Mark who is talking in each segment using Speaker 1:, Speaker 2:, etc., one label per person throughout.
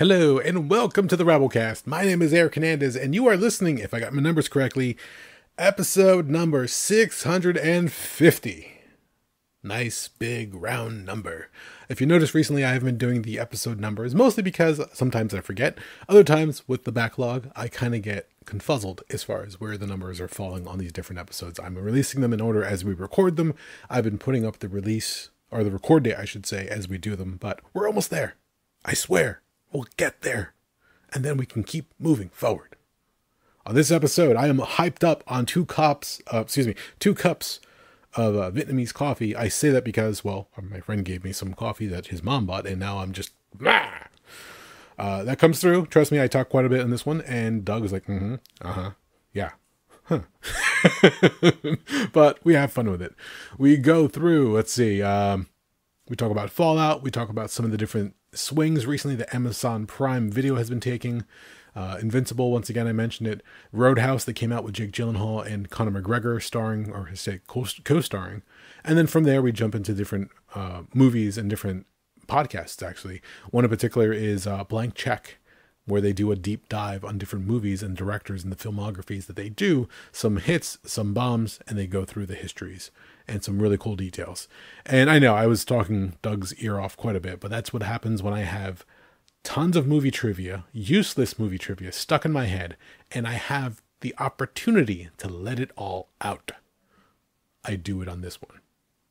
Speaker 1: Hello and welcome to the Rabblecast. My name is Eric Hernandez and you are listening, if I got my numbers correctly, episode number 650. Nice big round number. If you noticed recently, I have been doing the episode numbers mostly because sometimes I forget. Other times with the backlog, I kind of get confuzzled as far as where the numbers are falling on these different episodes. I'm releasing them in order as we record them. I've been putting up the release, or the record date I should say, as we do them, but we're almost there. I swear. We'll get there, and then we can keep moving forward. On this episode, I am hyped up on two cups of Vietnamese coffee. I say that because, well, my friend gave me some coffee that his mom bought, and now I'm just, that comes through. Trust me, I talk quite a bit in this one, and Doug is like, yeah. Huh. But we have fun with it. We go through, let's see, we talk about Fallout, we talk about some of the different swings recently that Amazon Prime Video has been taking. Invincible, once again, I mentioned it. Roadhouse that came out with Jake Gyllenhaal and Conor McGregor starring, or say co-starring. And then from there, we jump into different movies and different podcasts, actually. One in particular is Blank Check, where they do a deep dive on different movies and directors and the filmographies that they do. Some hits, some bombs, and they go through the histories and some really cool details. And I know I was talking Doug's ear off quite a bit, but that's what happens when I have tons of movie trivia, useless movie trivia stuck in my head, and I have the opportunity to let it all out. I do it on this one.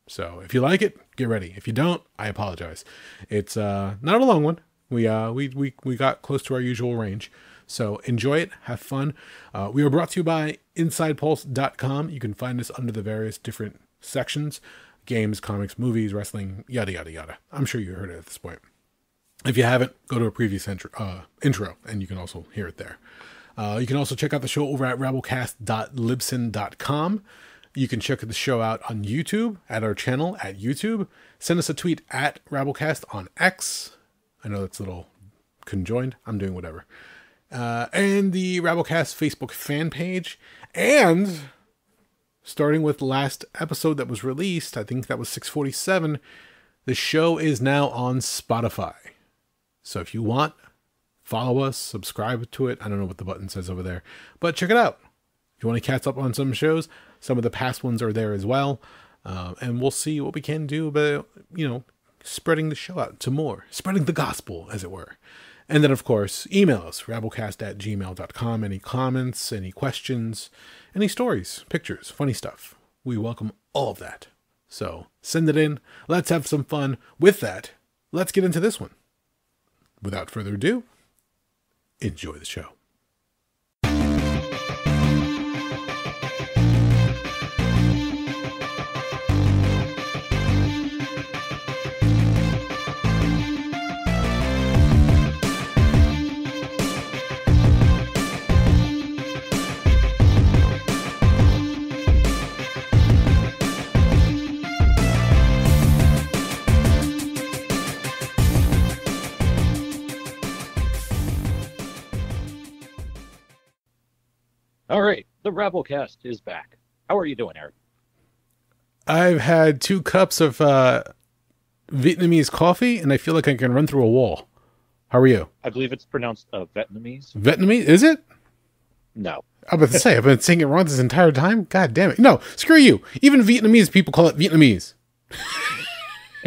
Speaker 1: So if you like it, get ready. If you don't, I apologize. It's not a long one. We got close to our usual range. So enjoy it. Have fun. We are brought to you by InsidePulse.com. You can find us under the various different sections: games, comics, movies, wrestling, yada, yada, yada. I'm sure you heard it at this point. If you haven't, go to a previous intro, and you can also hear it there. You can also check out the show over at Rabblecast.libsyn.com. You can check the show out on YouTube, at our channel at YouTube. Send us a tweet at Rabblecast on X. I know that's a little conjoined. I'm doing whatever. And the Rabblecast Facebook fan page. And starting with the last episode that was released, I think that was 647, the show is now on Spotify. So if you want, follow us, subscribe to it. I don't know what the button says over there, but check it out. If you want to catch up on some shows, some of the past ones are there as well. And we'll see what we can do about, spreading the show out to more, spreading the gospel, as it were. And then, of course, email us, rabblecast@gmail.com. Any comments, any questions, any stories, pictures, funny stuff. We welcome all of that. So send it in. Let's have some fun. With that, let's get into this one. Without further ado, enjoy the show.
Speaker 2: All right, the Rabblecast is back. How are you doing, Eric?
Speaker 1: I've had 2 cups of Vietnamese coffee, and I feel like I can run through a wall. How are you?
Speaker 2: I believe it's pronounced Vietnamese.
Speaker 1: Vietnamese? Is it?
Speaker 2: No.
Speaker 1: I'm about to say, I've been saying it wrong this entire time? God damn it. No, screw you. Even Vietnamese people call it Vietnamese.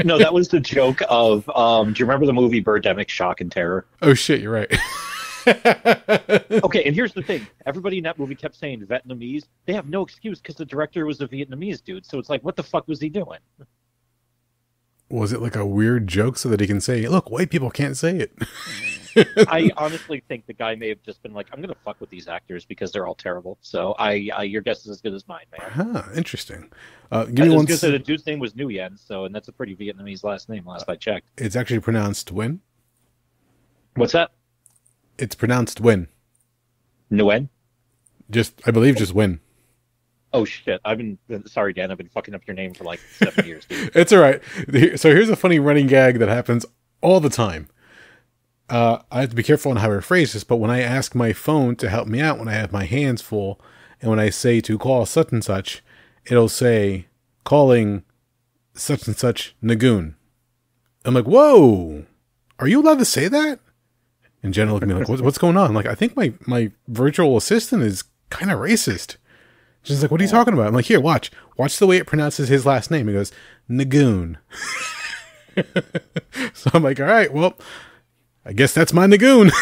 Speaker 2: No, that was the joke of, do you remember the movie Birdemic, Shock and Terror?
Speaker 1: Oh, shit, you're right.
Speaker 2: Okay, and here's the thing. Everybody in that movie kept saying Vietnamese. They have no excuse because the director was a Vietnamese dude. So it's like, what the fuck was he doing?
Speaker 1: Was it like a weird joke so that he can say, look, white people can't say it?
Speaker 2: I honestly think the guy may have just been like, I'm going to fuck with these actors because they're all terrible. So your guess is as good as mine, man.
Speaker 1: Huh, interesting. Give me one.
Speaker 2: The dude's name was Nguyen, and that's a pretty Vietnamese last name last I checked.
Speaker 1: It's actually pronounced Nguyen.
Speaker 2: What's that?
Speaker 1: It's pronounced Nguyen.
Speaker 2: Nguyen?
Speaker 1: I believe just Nguyen.
Speaker 2: Oh shit! Sorry, Dan. I've been fucking up your name for like 7 years, dude.
Speaker 1: It's all right. So here's a funny running gag that happens all the time. I have to be careful on how I phrase this, but when I ask my phone to help me out when I have my hands full, and when I say to call such and such, it'll say calling such and such Nagoon. I'm like, whoa, are you allowed to say that? And Jenna looked at me like, what's going on? I'm like, I think my virtual assistant is kind of racist. She's like, what are you talking about? I'm like, here, watch the way it pronounces his last name. He goes, Nagoon. So I'm like, all right, well, I guess that's my Nagoon.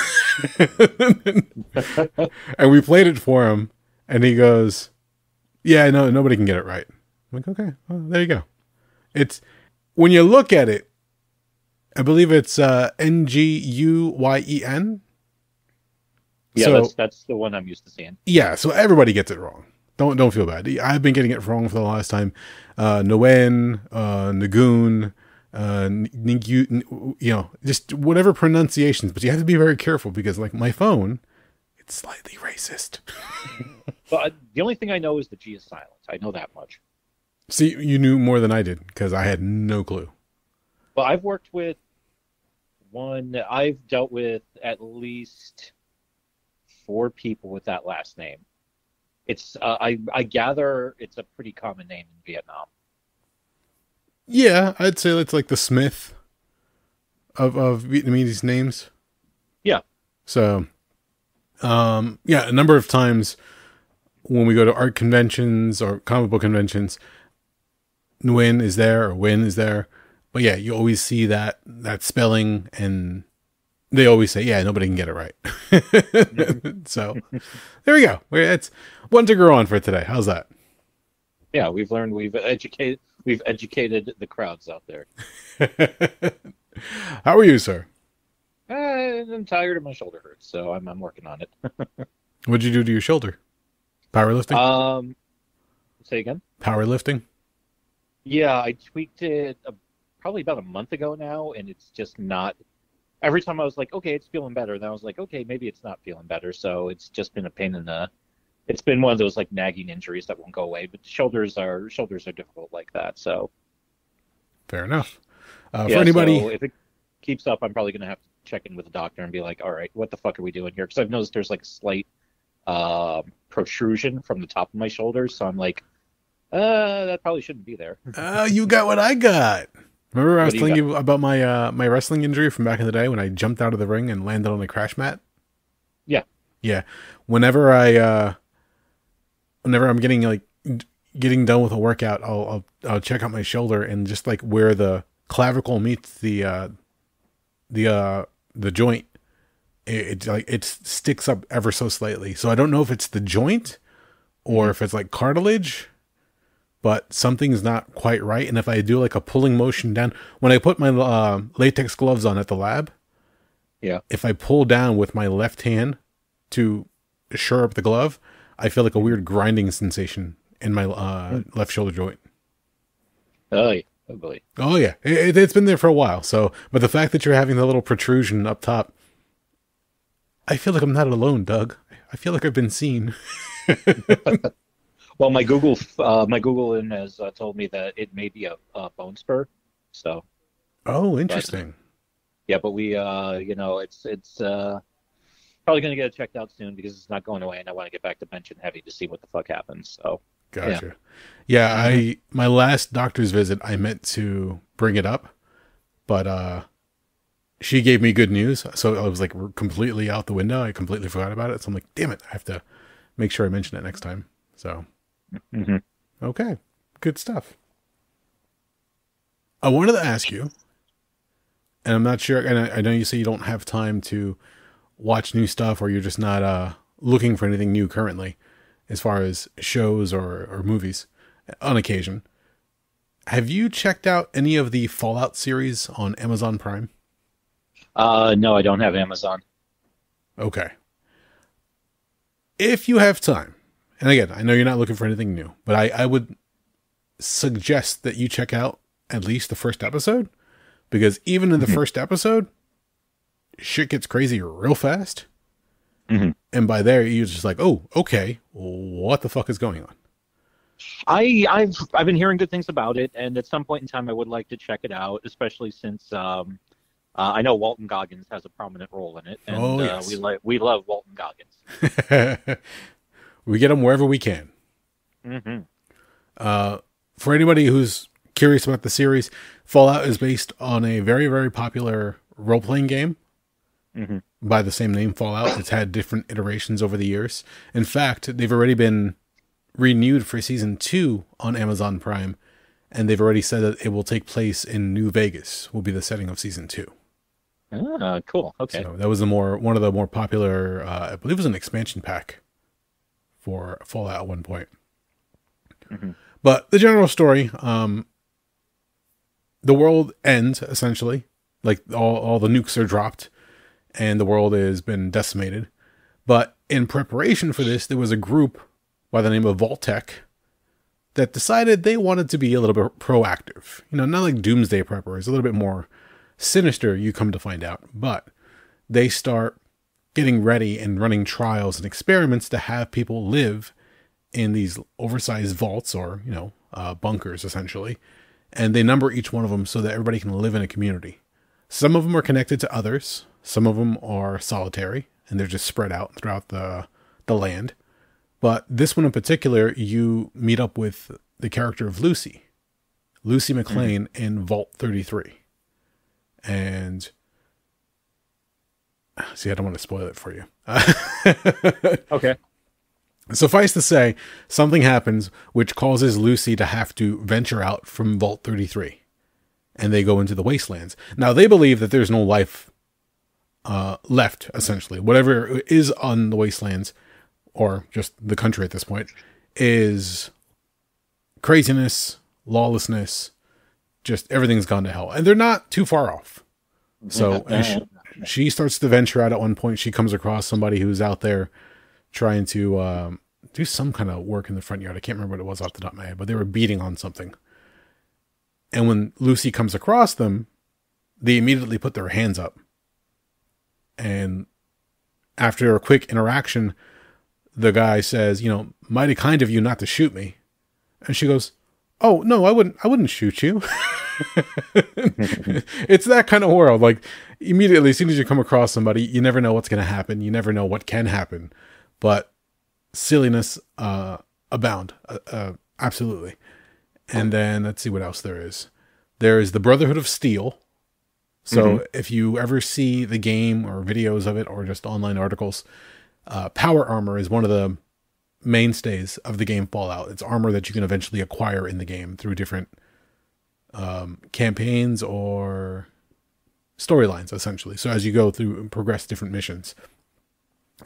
Speaker 1: And we played it for him, and he goes, yeah, no, nobody can get it right. I'm like, okay, well, there you go. It's, when you look at it, I believe it's Nguyen.
Speaker 2: Yeah,
Speaker 1: so,
Speaker 2: that's the one I'm used to seeing.
Speaker 1: Yeah, so everybody gets it wrong. Don't feel bad. I've been getting it wrong for the last time. Nguyen, Nagoon, just whatever pronunciations, but you have to be very careful because, like, my phone, it's slightly racist.
Speaker 2: But the only thing I know is the G is silent. I know that much.
Speaker 1: See, you knew more than I did because I had no clue.
Speaker 2: Well, I've dealt with at least 4 people with that last name. It's I gather it's a pretty common name in Vietnam.
Speaker 1: Yeah, I'd say it's like the Smith of Vietnamese names.
Speaker 2: Yeah.
Speaker 1: So, yeah, a number of times when we go to art conventions or comic book conventions, Nguyen is there or Win is there. But yeah, you always see that spelling, and they always say, yeah, nobody can get it right. So there we go. It's one to grow on for today. How's that?
Speaker 2: Yeah, we've educated the crowds out there.
Speaker 1: How are you, sir?
Speaker 2: I'm tired and my shoulder hurts, so I'm working on it.
Speaker 1: What'd you do to your shoulder? Powerlifting?
Speaker 2: Say again?
Speaker 1: Powerlifting?
Speaker 2: Yeah, I tweaked it probably about a month ago now, and it's just not. Every time I was like, okay, it's feeling better, then I was like, okay, maybe it's not feeling better. So it's just been a pain in the. It's been one of those like nagging injuries that won't go away. But shoulders are difficult like that. So.
Speaker 1: Fair enough. For anybody,
Speaker 2: so if it keeps up, I'm probably going to have to check in with the doctor and be like, all right, what the fuck are we doing here? Because I've noticed there's like a slight protrusion from the top of my shoulders. So I'm like, that probably shouldn't be there.
Speaker 1: You got what I got. Remember I was telling you about my my wrestling injury from back in the day when I jumped out of the ring and landed on a crash mat?
Speaker 2: Yeah.
Speaker 1: Yeah. Whenever I'm getting done with a workout, I'll check out my shoulder, and just like where the clavicle meets the joint, it sticks up ever so slightly. So I don't know if it's the joint or if it's like cartilage, but something's not quite right. And if I do like a pulling motion down, when I put my latex gloves on at the lab,
Speaker 2: yeah,
Speaker 1: if I pull down with my left hand to shore up the glove, I feel like a weird grinding sensation in my left shoulder joint.
Speaker 2: Oh, yeah. Oh, boy.
Speaker 1: Oh, yeah. It's been there for a while. So, but the fact that you're having the little protrusion up top, I feel like I'm not alone, Doug. I feel like I've been seen.
Speaker 2: Well, my Google has told me that it may be a bone spur. So.
Speaker 1: Oh, interesting.
Speaker 2: But we, it's probably going to get it checked out soon because it's not going away, and I want to get back to bench and heavy to see what the fuck happens. So.
Speaker 1: Gotcha. Yeah, my last doctor's visit, I meant to bring it up, but she gave me good news, so I was like completely out the window. I completely forgot about it, so I'm like, damn it, I have to make sure I mention it next time. So, Okay, good stuff. I wanted to ask you, and I'm not sure, and I know you say you don't have time to watch new stuff, or you're just not looking for anything new currently, as far as shows or movies on occasion. Have you checked out any of the Fallout series on Amazon Prime?
Speaker 2: No, I don't have Amazon.
Speaker 1: Okay. If you have time, and again, I know you're not looking for anything new, but I would suggest that you check out at least the first episode, because even in the first episode, shit gets crazy real fast. And by there, you're just like, oh, okay, what the fuck is going on?
Speaker 2: I've been hearing good things about it, and at some point in time, I would like to check it out, especially since I know Walton Goggins has a prominent role in it, and
Speaker 1: yes.
Speaker 2: we love Walton Goggins.
Speaker 1: We get them wherever we can. For anybody who's curious about the series, Fallout is based on a very, very popular role-playing game
Speaker 2: Mm-hmm.
Speaker 1: by the same name, Fallout. It's had different iterations over the years. In fact, they've already been renewed for season 2 on Amazon Prime, and they've already said that it will take place in New Vegas, will be the setting of season 2.
Speaker 2: Cool. Okay.
Speaker 1: So that was one of the more popular, I believe it was an expansion pack for Fallout at one point.
Speaker 2: Mm-hmm.
Speaker 1: But the general story, the world ends, essentially. Like, all the nukes are dropped, and the world has been decimated. But in preparation for this, there was a group by the name of Vault-Tec that decided they wanted to be a little bit proactive. You know, not like doomsday preppers, a little bit more sinister, you come to find out. But they start getting ready and running trials and experiments to have people live in these oversized vaults, or, you know, bunkers, essentially. And they number each one of them so that everybody can live in a community. Some of them are connected to others. Some of them are solitary, and they're just spread out throughout the land. But this one in particular, you meet up with the character of Lucy McLean in Vault 33. And see, I don't want to spoil it for you.
Speaker 2: Okay.
Speaker 1: Suffice to say, something happens which causes Lucy to have to venture out from Vault 33. And they go into the wastelands. Now, they believe that there's no life left, essentially. Whatever is on the wastelands, or just the country at this point, is craziness, lawlessness, just everything's gone to hell. And they're not too far off. So she starts to venture out at one point. She comes across somebody who's out there trying to do some kind of work in the front yard. I can't remember what it was off the top of my head, but they were beating on something. And when Lucy comes across them, they immediately put their hands up. And after a quick interaction, the guy says, you know, mighty kind of you not to shoot me. And she goes, oh, no, I wouldn't shoot you. It's that kind of world. Like, immediately, as soon as you come across somebody, you never know what's going to happen. You never know what can happen. But silliness abound. Absolutely. And then let's see what else there is. There is the Brotherhood of Steel. So if you ever see the game or videos of it or just online articles, power armor is one of the mainstays of the game Fallout. It's armor that you can eventually acquire in the game through different campaigns or storylines, essentially. So as you go through and progress different missions.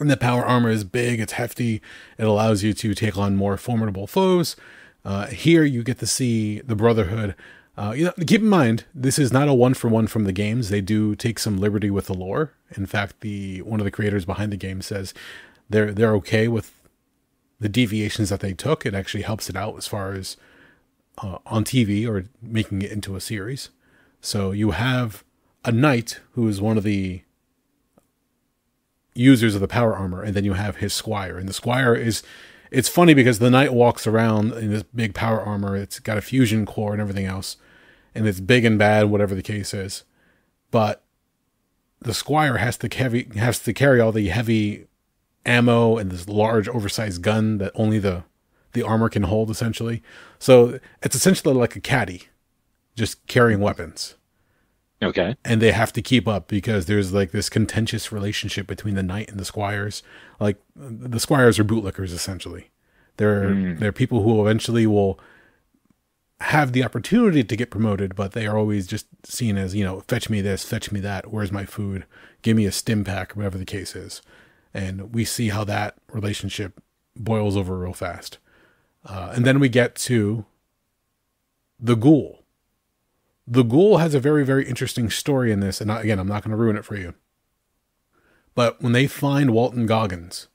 Speaker 1: And the power armor is big, it's hefty, it allows you to take on more formidable foes. Here you get to see the Brotherhood. You know, keep in mind, this is not a one-for-one from the games. They do take some liberty with the lore. In fact, one of the creators behind the game says they're okay with the deviations that they took. It actually helps it out as far as on TV or making it into a series. So you have a knight who is one of the users of the power armor, and then you have his squire. And the squire it's funny because the knight walks around in this big power armor. It's got a fusion core and everything else. And it's big and bad, whatever the case is. But the squire has to carry all the heavy ammo and this large oversized gun that only the armor can hold, essentially. So it's essentially like a caddy, just carrying weapons.
Speaker 2: Okay.
Speaker 1: And they have to keep up because there's like this contentious relationship between the knight and the squires. Like, the squires are bootlickers, essentially. They're people who eventually will have the opportunity to get promoted, but they are always just seen as, you know, fetch me this, fetch me that, where's my food, give me a stim pack, whatever the case is. And we see how that relationship boils over real fast. And then we get to the Ghoul. The Ghoul has a very, very interesting story in this. And again, I'm not going to ruin it for you. But when they find Walton Goggins,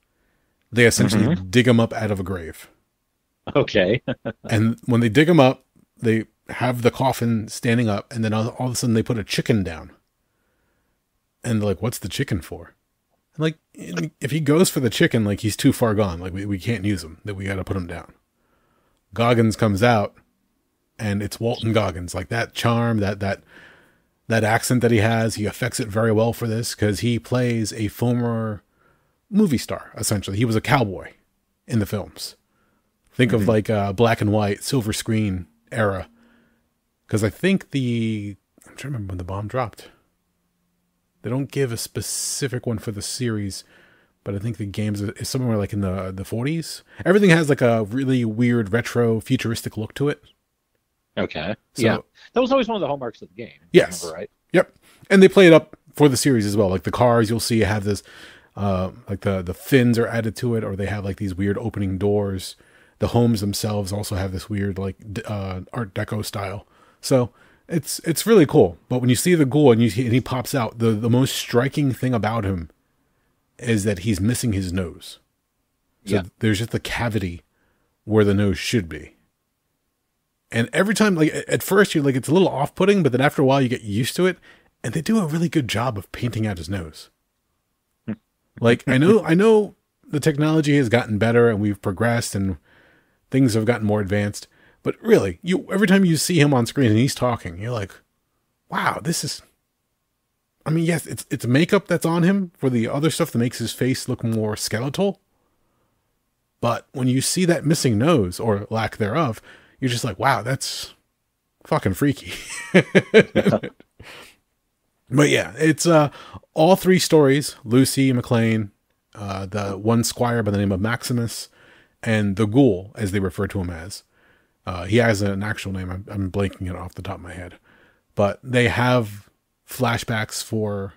Speaker 1: they essentially dig him up out of a grave.
Speaker 2: Okay.
Speaker 1: And when they dig him up, they have the coffin standing up, and then all of a sudden they put a chicken down. And they're like, what's the chicken for? And like, if he goes for the chicken, like, he's too far gone. Like, we can't use him. That we got to put him down. Goggins comes out, and it's Walton Goggins. Like, that charm, that accent that he has, he affects it very well for this, because he plays a former movie star, essentially. He was a cowboy in the films. Think of like black and white, silver screen era. Because I think I'm trying to remember when the bomb dropped. They don't give a specific one for the series, but I think the games is somewhere like in the 40s. Everything has like a really weird retro futuristic look to it.
Speaker 2: Okay.
Speaker 1: So,
Speaker 2: yeah. That was always one of the hallmarks of the game.
Speaker 1: Yes.
Speaker 2: Remember, right?
Speaker 1: Yep. And they play it up for the series as well. Like the cars you'll see have this, like the fins are added to it, or they have like these weird opening doors. The homes themselves also have this weird like Art Deco style. So it's really cool. But when you see the ghoul and he pops out, the most striking thing about him is that he's missing his nose. So there's just a cavity where the nose should be. And every time, like at first you're like, it's a little off-putting, but then after a while you get used to it, and they do a really good job of painting out his nose. Like I know the technology has gotten better and we've progressed and things have gotten more advanced, but really, every time you see him on screen and he's talking, you're like, wow, this is, I mean, yes, it's makeup that's on him for the other stuff that makes his face look more skeletal. But when you see that missing nose or lack thereof, you're just like, wow, that's fucking freaky. But yeah, it's all three stories, Lucy McLean, the one squire by the name of Maximus, and the ghoul, as they refer to him as. He has an actual name. I'm blanking it off the top of my head. But they have flashbacks for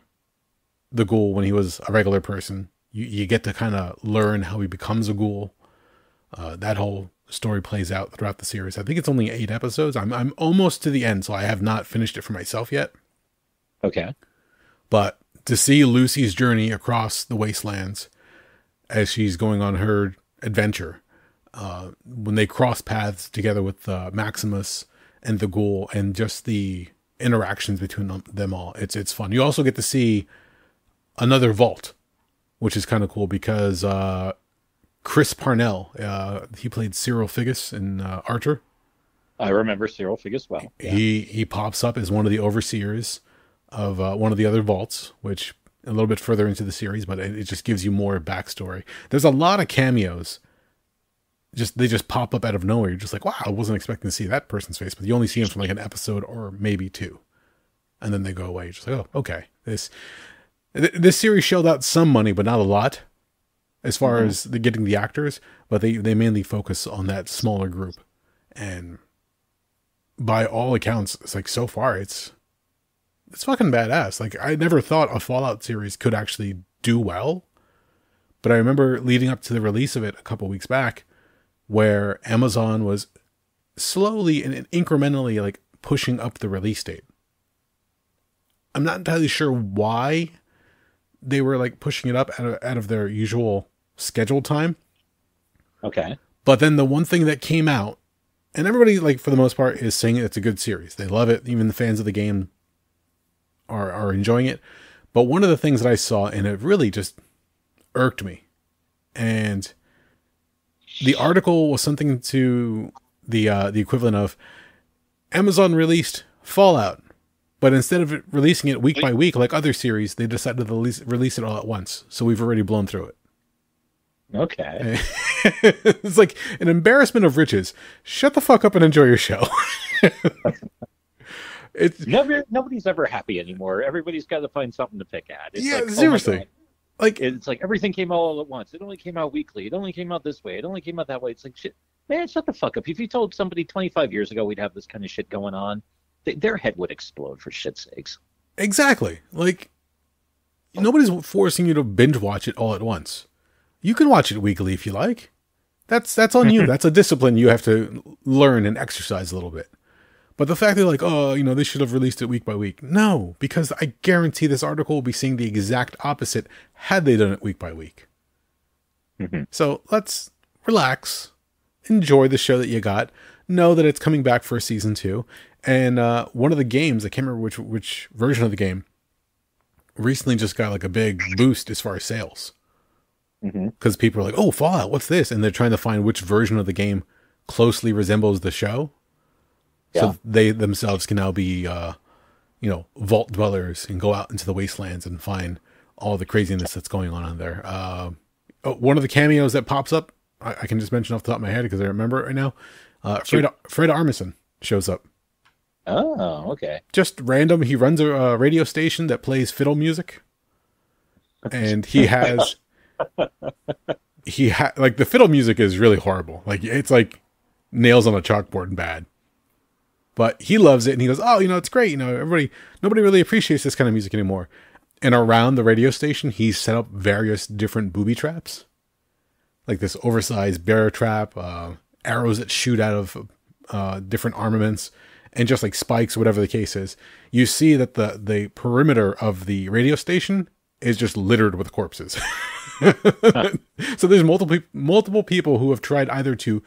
Speaker 1: the ghoul when he was a regular person. You get to kind of learn how he becomes a ghoul. That whole story plays out throughout the series. I think it's only 8 episodes. I'm almost to the end, so I have not finished it for myself yet.
Speaker 2: Okay.
Speaker 1: But to see Lucy's journey across the wastelands as she's going on her adventure, when they cross paths together with Maximus and the ghoul, and just the interactions between them all, it's fun. You also get to see another vault, which is kind of cool because Chris Parnell, he played Cyril Figgis in Archer.
Speaker 2: I remember Cyril Figgis well.
Speaker 1: Yeah. He pops up as one of the overseers of one of the other vaults, which a little bit further into the series, but it just gives you more backstory. There's a lot of cameos. They just pop up out of nowhere. You're just like, wow, I wasn't expecting to see that person's face, but you only see him from like an episode or maybe 2. And then they go away. You're just like, oh, okay. This series shelled out some money, but not a lot as far as getting the actors, but they mainly focus on that smaller group. And by all accounts, it's like, so far it's fucking badass. Like, I never thought a Fallout series could actually do well, but I remember leading up to the release of it a couple weeks back, where Amazon was slowly and incrementally like pushing up the release date. I'm not entirely sure why they were like pushing it up out of their usual scheduled time.
Speaker 2: Okay.
Speaker 1: But then the one thing that came out, and everybody, like, for the most part, is saying it's a good series. They love it. Even the fans of the game are enjoying it. But one of the things that I saw, and it really just irked me, and the article was something to the equivalent of Amazon released Fallout, but instead of releasing it week by week like other series, they decided to release it all at once. So we've already blown through it.
Speaker 2: Okay.
Speaker 1: It's like an embarrassment of riches. Shut the fuck up and enjoy your show.
Speaker 2: Nobody's ever happy anymore. Everybody's got to find something to pick at. It's like,
Speaker 1: seriously.
Speaker 2: Oh, like, it's like everything came out all at once. It only came out weekly. It only came out this way. It only came out that way. It's like, shit, man, shut the fuck up. If you told somebody 25 years ago we'd have this kind of shit going on, their head would explode, for shit's sakes.
Speaker 1: Exactly. Like, nobody's forcing you to binge watch it all at once. You can watch it weekly if you like. That's on you. That's a discipline you have to learn and exercise a little bit. But the fact that, like, oh, they should have released it week by week. No, because I guarantee this article will be saying the exact opposite had they done it week by week.
Speaker 2: Mm-hmm.
Speaker 1: So let's relax, enjoy the show that you got, know that it's coming back for season 2. And one of the games, I can't remember which version of the game, recently just got like a big boost as far as sales. Because people are like, oh, Fallout, what's this? And they're trying to find which version of the game closely resembles the show. Yeah. So they themselves can now be, vault dwellers and go out into the wastelands and find all the craziness that's going on there. One of the cameos that pops up, I can just mention off the top of my head because I remember it right now. Fred Armisen shows up.
Speaker 2: Oh, okay.
Speaker 1: Just random. He runs a radio station that plays fiddle music, and like the fiddle music is really horrible. Like it's like nails on a chalkboard and bad. But he loves it, and he goes, "Oh, it's great. Nobody really appreciates this kind of music anymore." And around the radio station, he's set up various different booby traps, like this oversized bear trap, arrows that shoot out of different armaments, and just like spikes, whatever the case is. You see that the perimeter of the radio station is just littered with corpses. So there's multiple people who have tried either to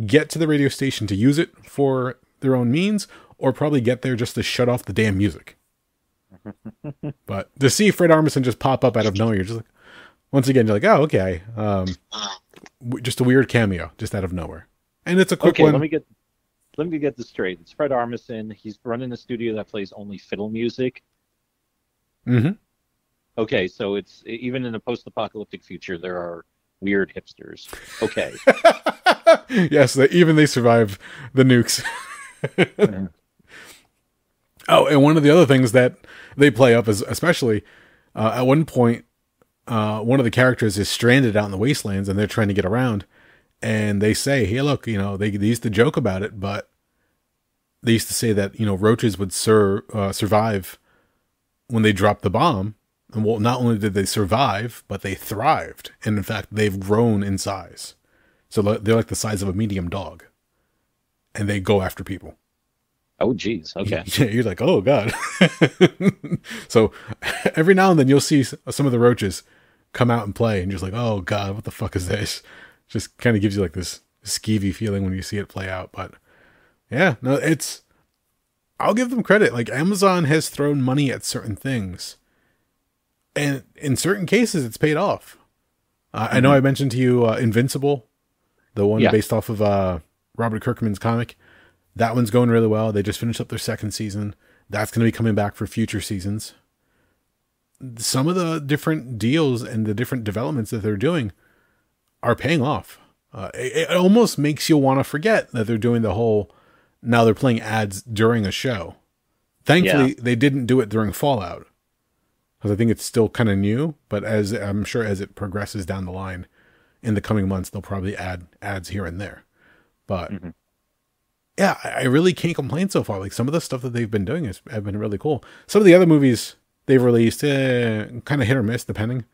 Speaker 1: get to the radio station to use it for their own means, or probably get there just to shut off the damn music. But to see Fred Armisen just pop up out of nowhere, you're just like, once again, you're like, oh, okay. Just a weird cameo, just out of nowhere. And it's a quick one.
Speaker 2: Let me get this straight. It's Fred Armisen. He's running a studio that plays only fiddle music.
Speaker 1: Mm-hmm.
Speaker 2: Okay, so it's even in a post-apocalyptic future, there are weird hipsters. Okay.
Speaker 1: Yes, even they survive the nukes. Oh, and one of the other things that they play up is, especially at one point, one of the characters is stranded out in the wastelands, and they're trying to get around. And they say, "Hey, look, they used to joke about it, but they used to say that roaches would survive when they dropped the bomb. And well, not only did they survive, but they thrived, and in fact, they've grown in size. So they're like the size of a medium dog, and they go after people."
Speaker 2: Oh, geez. Okay.
Speaker 1: Yeah, you're like, oh god. So every now and then you'll see some of the roaches come out and play, and you're just like, oh god, what the fuck is this? Just kind of gives you like this skeevy feeling when you see it play out. But yeah, no, I'll give them credit. Like, Amazon has thrown money at certain things, and in certain cases it's paid off. I know I mentioned to you Invincible, the one based off of Robert Kirkman's comic. That one's going really well. They just finished up their second season. That's going to be coming back for future seasons. Some of the different deals and the different developments that they're doing are paying off. It almost makes you want to forget that they're doing the whole, now they're playing ads during a show. Thankfully, they didn't do it during Fallout, because I think it's still kind of new, but I'm sure as it progresses down the line in the coming months, they'll probably add ads here and there. But yeah, I really can't complain so far. Like, some of the stuff that they've been doing have been really cool. Some of the other movies they've released, kind of hit or miss, depending.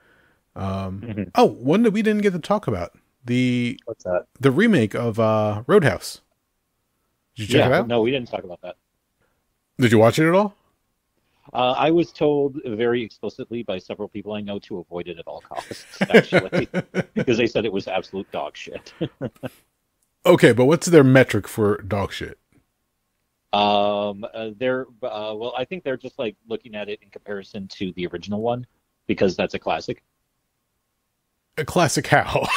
Speaker 1: Oh, one that we didn't get to talk about.
Speaker 2: What's that?
Speaker 1: The remake of Roadhouse. Did you check it out?
Speaker 2: No, we didn't talk about that.
Speaker 1: Did you watch it at all?
Speaker 2: I was told very explicitly by several people I know to avoid it at all costs, actually, because they said it was absolute dog shit.
Speaker 1: Okay, but what's their metric for dog shit?
Speaker 2: Well, I think they're just like looking at it in comparison to the original one, because that's a classic.
Speaker 1: A classic how?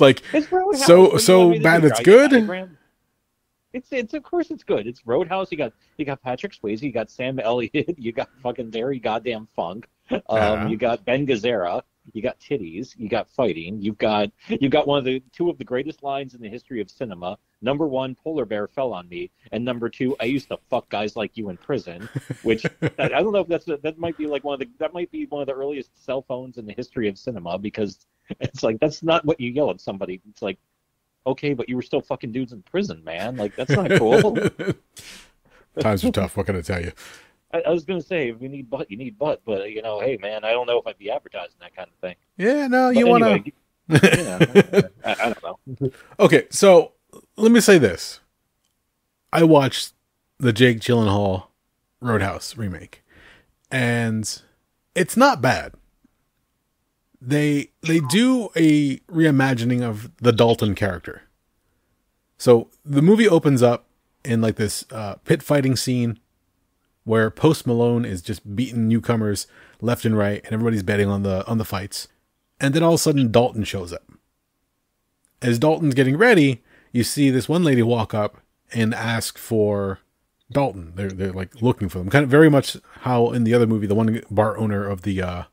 Speaker 1: Like,
Speaker 2: It's Roadhouse.
Speaker 1: so bad it's good?
Speaker 2: Diagram? It's of course it's good. It's Roadhouse. You got Patrick Swayze. You got Sam Elliott. You got fucking Barry goddamn Funk. You got Ben Gazzara. You got titties. You got fighting. You've got two of the greatest lines in the history of cinema. Number one, polar bear fell on me, and number two, I used to fuck guys like you in prison. Which I don't know if that might be like one of the earliest cell phones in the history of cinema, because it's like, that's not what you yell at somebody. It's like, okay, but you were still fucking dudes in prison, man. Like, that's not cool.
Speaker 1: Times are tough. What can I tell you?
Speaker 2: I was going to say, if you need butt, you need butt. But, hey, man, I don't know if I'd be advertising that kind of thing.
Speaker 1: Yeah, no,
Speaker 2: but
Speaker 1: you
Speaker 2: anyway,
Speaker 1: want
Speaker 2: to... I don't know.
Speaker 1: Okay, so let me say this. I watched the Jake Gyllenhaal Roadhouse remake, and it's not bad. They do a reimagining of the Dalton character. So the movie opens up in like this pit fighting scene where Post Malone is just beating newcomers left and right, and everybody's betting on the fights. And then all of a sudden Dalton shows up. As Dalton's getting ready, you see this one lady walk up and ask for Dalton. They're like looking for them. Kind of very much how in the other movie, the one bar owner of the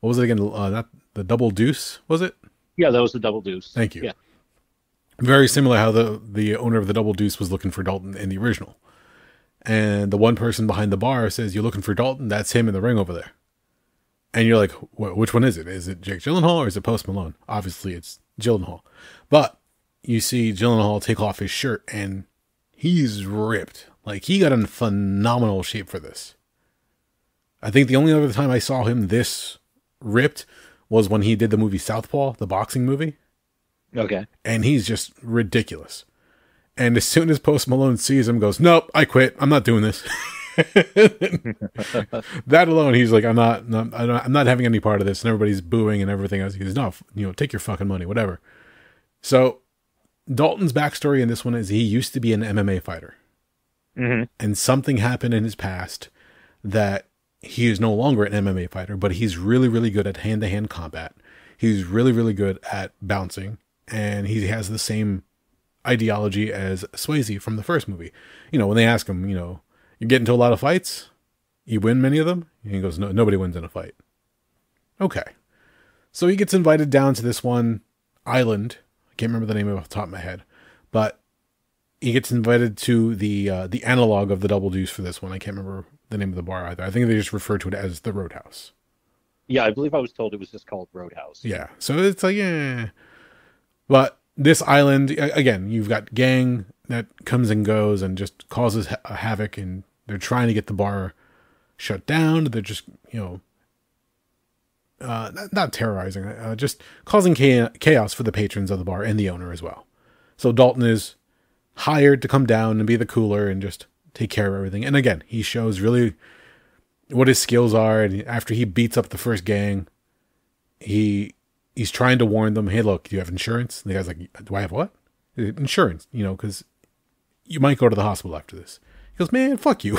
Speaker 1: what was it again? Not the Double Deuce, was it?
Speaker 2: Yeah, that was the Double Deuce.
Speaker 1: Thank you.
Speaker 2: Yeah.
Speaker 1: Very similar how the owner of the Double Deuce was looking for Dalton in the original. And the one person behind the bar says, "You're looking for Dalton? That's him in the ring over there." And you're like, which one is it? Is it Jake Gyllenhaal or is it Post Malone? Obviously, it's Gyllenhaal. But you see Gyllenhaal take off his shirt and he's ripped. Like, he got in phenomenal shape for this. I think the only other time I saw him this ripped was when he did the movie Southpaw, the boxing movie.
Speaker 2: Okay.
Speaker 1: And he's just ridiculous. And as soon as Post Malone sees him, goes, "Nope, I quit. I'm not doing this." That alone, he's like, I'm not having any part of this. And everybody's booing and everything else. He goes, "No, take your fucking money, whatever." So Dalton's backstory in this one is he used to be an MMA fighter.
Speaker 2: Mm-hmm.
Speaker 1: And something happened in his past that he is no longer an MMA fighter, but he's really, really good at hand-to-hand combat. He's really, really good at bouncing. And he has the same ideology as Swayze from the first movie. When they ask him, you get into a lot of fights, you win many of them? And he goes, "No, nobody wins in a fight." Okay. So he gets invited down to this one island. I can't remember the name off the top of my head, but he gets invited to the analog of the Double Deuce for this one. I can't remember the name of the bar either. I think they just refer to it as the Roadhouse.
Speaker 2: Yeah, I believe I was told it was just called Roadhouse.
Speaker 1: Yeah. So it's like, yeah. But this island, again, you've got gang that comes and goes and just causes havoc, and they're trying to get the bar shut down. They're just, not terrorizing, just causing chaos for the patrons of the bar and the owner as well. So Dalton is hired to come down and be the cooler and just take care of everything. And again, he shows really what his skills are. And after he beats up the first gang, he's trying to warn them, "Hey, look, do you have insurance?" And the guy's like, "Do I have what?" "Insurance, because you might go to the hospital after this." He goes, "Man, fuck you."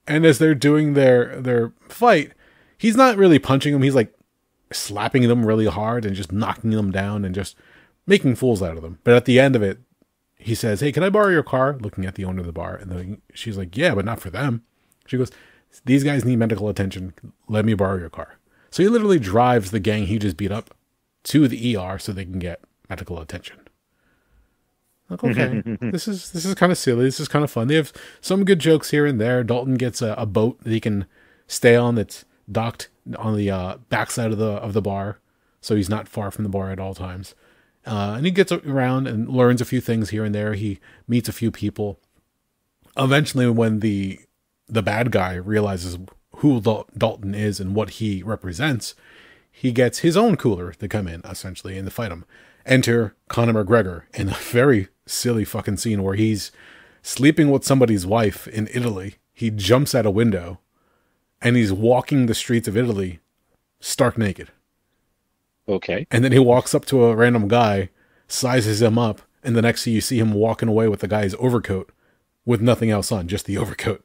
Speaker 1: And as they're doing their fight, he's not really punching them. He's like slapping them really hard and just knocking them down and just making fools out of them. But at the end of it, he says, "Hey, can I borrow your car?" Looking at the owner of the bar. And she's like, "Yeah, but not for them." She goes, "These guys need medical attention. Let me borrow your car." So he literally drives the gang he just beat up to the ER so they can get medical attention. Like, okay, this is kind of silly. This is kind of fun. They have some good jokes here and there. Dalton gets a boat that he can stay on that's docked on the backside of the bar, so he's not far from the bar at all times. And he gets around and learns a few things here and there. He meets a few people. Eventually, when the bad guy realizes who Dalton is and what he represents, he gets his own cooler to come in, essentially, and to fight him. Enter Conor McGregor in a very silly fucking scene where he's sleeping with somebody's wife in Italy. He jumps out a window, and he's walking the streets of Italy stark naked.
Speaker 2: Okay.
Speaker 1: And then he walks up to a random guy, sizes him up, and the next thing you see him walking away with the guy's overcoat with nothing else on, just the overcoat.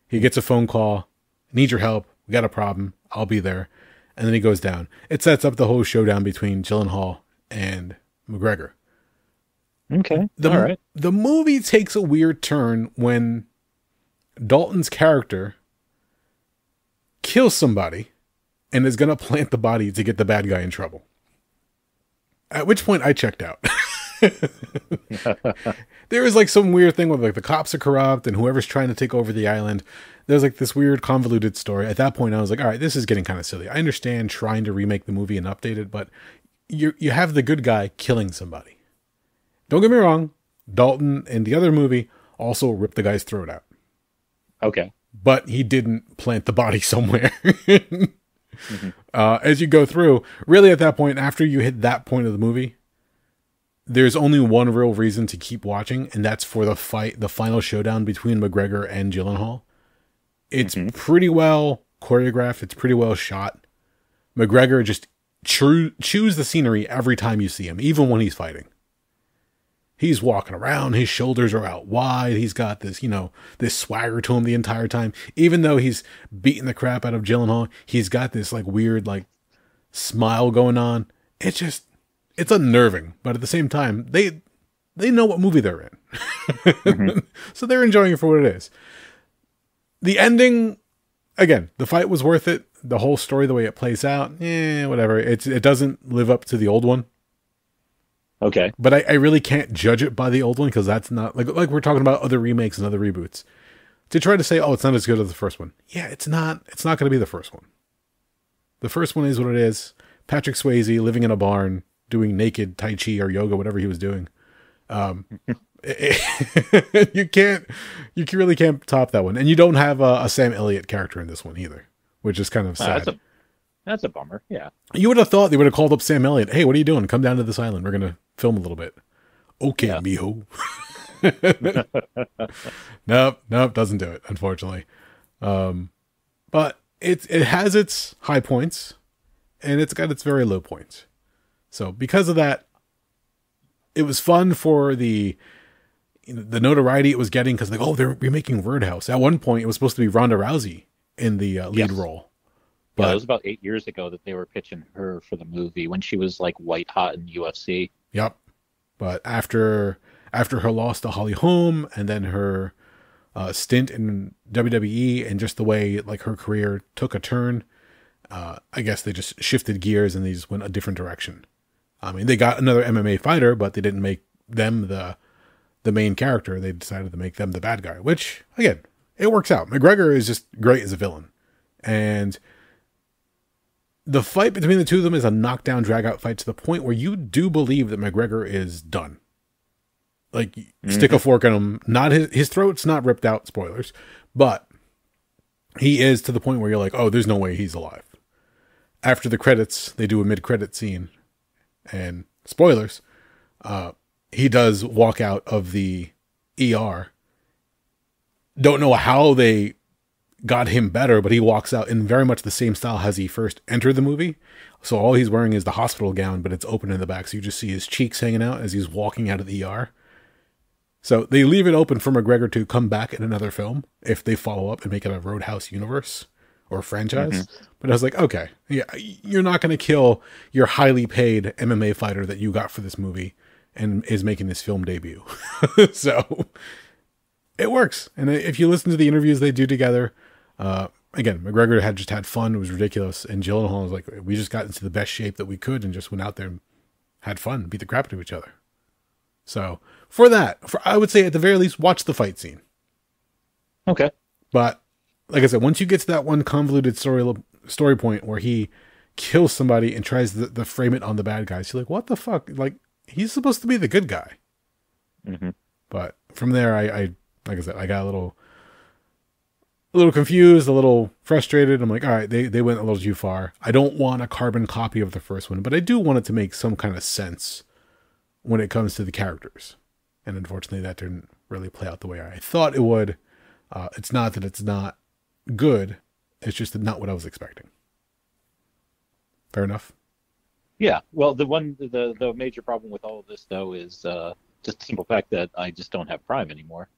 Speaker 1: He gets a phone call, "Need your help, we got a problem, I'll be there." And then he goes down. It sets up the whole showdown between Gyllenhaal and McGregor.
Speaker 2: Okay, all right.
Speaker 1: The movie takes a weird turn when Dalton's character kills somebody and is going to plant the body to get the bad guy in trouble. At which point I checked out. There was like some weird thing with like the cops are corrupt and whoever's trying to take over the island. There's like this weird convoluted story. At that point I was like, all right, this is getting kind of silly. I understand trying to remake the movie and update it, but you have the good guy killing somebody. Don't get me wrong, Dalton in the other movie also ripped the guy's throat out.
Speaker 2: Okay.
Speaker 1: But he didn't plant the body somewhere. As you go through, really at that point, after you hit that point of the movie, there's only one real reason to keep watching, and that's for the fight, the final showdown between McGregor and Gyllenhaal. It's pretty well choreographed. It's pretty well shot. McGregor just chews the scenery every time you see him, even when he's fighting. He's walking around, his shoulders are out wide, he's got this, this swagger to him the entire time. Even though he's beating the crap out of Gyllenhaal, he's got this weird smile going on. It's unnerving, but at the same time, they know what movie they're in. So they're enjoying it for what it is. The ending, again, the fight was worth it. The whole story, the way it plays out, whatever. It doesn't live up to the old one.
Speaker 2: Okay.
Speaker 1: But I really can't judge it by the old one because that's not like we're talking about other remakes and other reboots. To try to say, oh, it's not as good as the first one. Yeah, it's not. It's not going to be the first one. The first one is what it is. Patrick Swayze living in a barn doing naked Tai Chi or yoga, whatever he was doing. You really can't top that one. And you don't have a Sam Elliott character in this one either, which is kind of sad.
Speaker 2: That's a bummer. Yeah.
Speaker 1: You would have thought they would have called up Sam Elliott. Hey, what are you doing? Come down to this island. We're going to film a little bit. Okay, yeah. Mijo. Nope, doesn't do it, unfortunately. But it has its high points and it's got its very low points. So because of that, it was fun for the notoriety it was getting because like, oh, they're remaking Roadhouse. At one point, it was supposed to be Ronda Rousey in the lead role.
Speaker 2: But yeah, it was about 8 years ago that they were pitching her for the movie when she was like white hot in UFC.
Speaker 1: Yep. But after her loss to Holly Holm and then her stint in WWE and just the way like her career took a turn, I guess they just shifted gears and they just went a different direction. I mean, they got another MMA fighter, but they didn't make them the main character. They decided to make them the bad guy, which, again, it works out. McGregor is just great as a villain. And the fight between the two of them is a knockdown, drag-out fight to the point where you do believe that McGregor is done. Like, stick a fork in him. Not his throat's not ripped out, spoilers, but he is to the point where you're like, oh, there's no way he's alive. After the credits, they do a mid-credit scene. And spoilers, he does walk out of the ER. Don't know how they got him better, but he walks out in very much the same style as he first entered the movie. So all he's wearing is the hospital gown, but it's open in the back. So you just see his cheeks hanging out as he's walking out of the ER. So they leave it open for McGregor to come back in another film if they follow up and make it a Roadhouse universe or franchise. But I was like, okay, yeah, you're not going to kill your highly paid MMA fighter that you got for this movie and is making this film debut. So it works. And if you listen to the interviews they do together, again, McGregor had just had fun. It was ridiculous. And Gyllenhaal was like, we just got into the best shape that we could and just went out there and had fun, beat the crap out of each other. So for that, I would say at the very least, watch the fight scene.
Speaker 2: Okay.
Speaker 1: But like I said, once you get to that one convoluted story point where he kills somebody and tries to frame it on the bad guys, you're like, what the fuck? Like, he's supposed to be the good guy. But from there, I like I said, I got a little confused, a little frustrated. I'm like, all right, they went a little too far. I don't want a carbon copy of the first one, but I do want it to make some kind of sense when it comes to the characters. And unfortunately, that didn't really play out the way I thought it would. It's not that it's not good. It's just not what I was expecting. Fair enough?
Speaker 2: Yeah. Well, the major problem with all of this, though, is just the simple fact that I just don't have Prime anymore.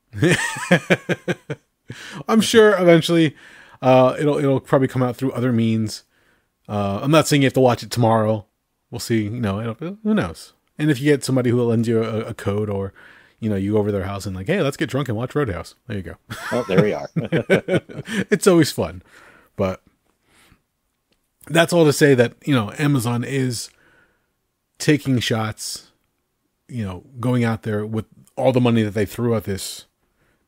Speaker 1: I'm sure eventually it'll probably come out through other means. I'm not saying you have to watch it tomorrow. We'll see. Who knows? And if you get somebody who will lend you a code, or you go over their house and like, hey, let's get drunk and watch Roadhouse. There you go.
Speaker 2: Oh, there we are.
Speaker 1: It's always fun. But that's all to say that, Amazon is taking shots, going out there with all the money that they threw at this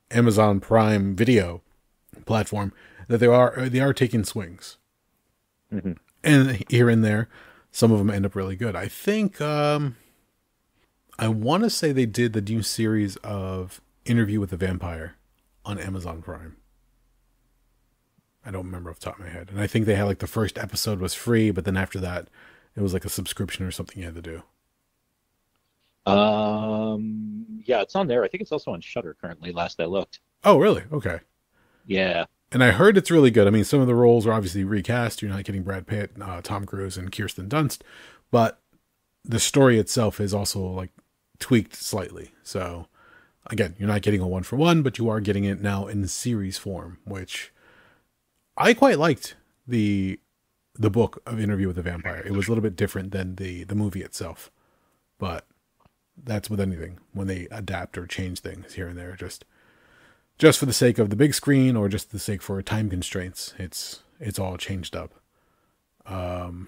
Speaker 1: Amazon Prime Video platform, that they are taking swings. And here and there, some of them end up really good. I think, I want to say they did the new series of Interview with the Vampire on Amazon Prime. I don't remember off the top of my head. And I think they had like the first episode was free, but then after that, it was like a subscription or something you had to do.
Speaker 2: Yeah, it's on there. I think it's also on Shudder currently, last I looked.
Speaker 1: Oh, really? Okay.
Speaker 2: Yeah.
Speaker 1: And I heard it's really good. I mean, some of the roles are obviously recast. You're not getting Brad Pitt, Tom Cruise, and Kirsten Dunst, but the story itself is also like tweaked slightly. So again, you're not getting a 1-for-1, but you are getting it now in series form, which I quite liked the book of Interview with the Vampire. It was a little bit different than the movie itself, but that's with anything when they adapt or change things here and there, just for the sake of the big screen or just the sake for time constraints. It's all changed up. What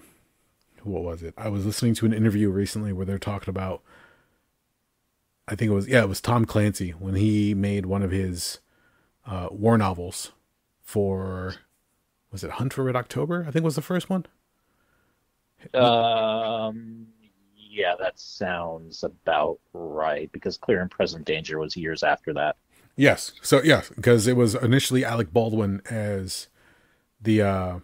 Speaker 1: was it? I was listening to an interview recently where they're talking about I think it was Tom Clancy when he made one of his war novels for, was it Hunt for Red October? I think was the first one.
Speaker 2: Yeah, that sounds about right because Clear and Present Danger was years after that.
Speaker 1: Yes. So yes, because it was initially Alec Baldwin as the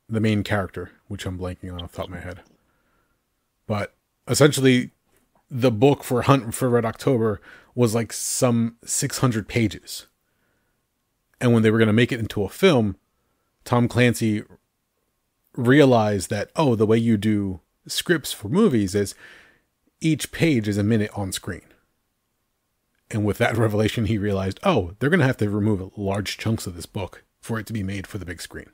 Speaker 1: main character, which I'm blanking on off the top of my head. But essentially, the book for Hunt for Red October was like some 600 pages. And when they were going to make it into a film, Tom Clancy realized that, oh, the way you do scripts for movies is each page is a minute on screen. And with that revelation, he realized, oh, they're going to have to remove large chunks of this book for it to be made for the big screen.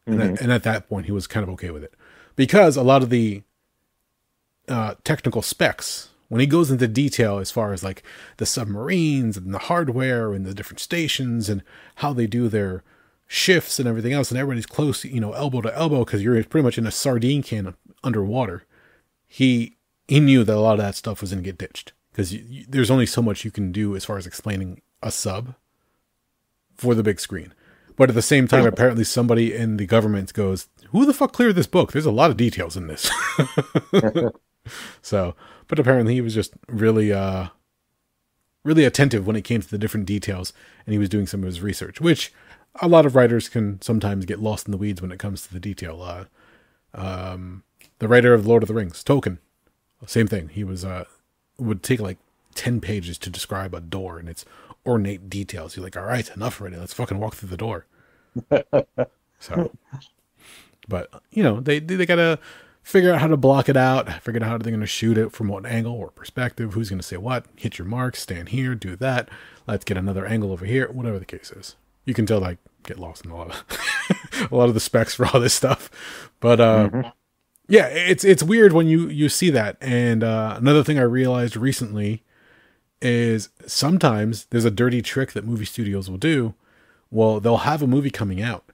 Speaker 1: Mm-hmm. And at that point, he was kind of okay with it. Because a lot of the technical specs, when he goes into detail as far as like the submarines and the hardware and the different stations and how they do their shifts and everything else, and everybody's close, elbow to elbow because you're pretty much in a sardine can underwater. He knew that a lot of that stuff was going to get ditched because there's only so much you can do as far as explaining a sub for the big screen. But at the same time, apparently somebody in the government goes, who the fuck cleared this book? There's a lot of details in this. So, but apparently he was just really, really attentive when it came to the different details, and he was doing some of his research, which a lot of writers can sometimes get lost in the weeds when it comes to the detail. The writer of Lord of the Rings, Tolkien, same thing. He was, would take like 10 pages to describe a door and its ornate details. You're like, all right, enough already. Let's fucking walk through the door. So, but they gotta figure out how to block it out, figure out how they're going to shoot it, from what angle or perspective, who's going to say what, hit your mark, stand here, do that, let's get another angle over here, whatever the case is. You can tell I get lost in a lot of the specs for all this stuff. But yeah, it's weird when you see that. And another thing I realized recently is sometimes there's a dirty trick that movie studios will do. Well, they'll have a movie coming out,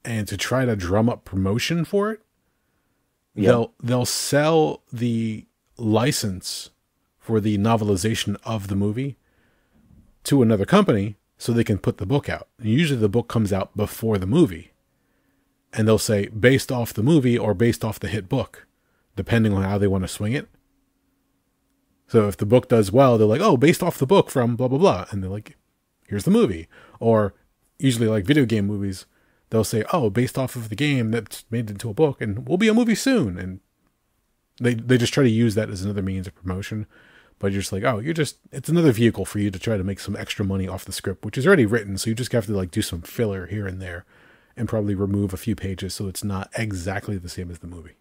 Speaker 1: and to try to drum up promotion for it, they'll sell the license for the novelization of the movie to another company so they can put the book out. And usually the book comes out before the movie, and they'll say based off the movie or based off the hit book, depending on how they want to swing it. So if the book does well, they're like, oh, based off the book from blah, blah, blah. And they're like, here's the movie. Or usually like video game movies, they'll say, oh, based off of the game that's made into a book and will be a movie soon. And they just try to use that as another means of promotion. But you're just like, oh, it's another vehicle for you to try to make some extra money off the script, which is already written. So you just have to like do some filler here and there and probably remove a few pages so it's not exactly the same as the movie.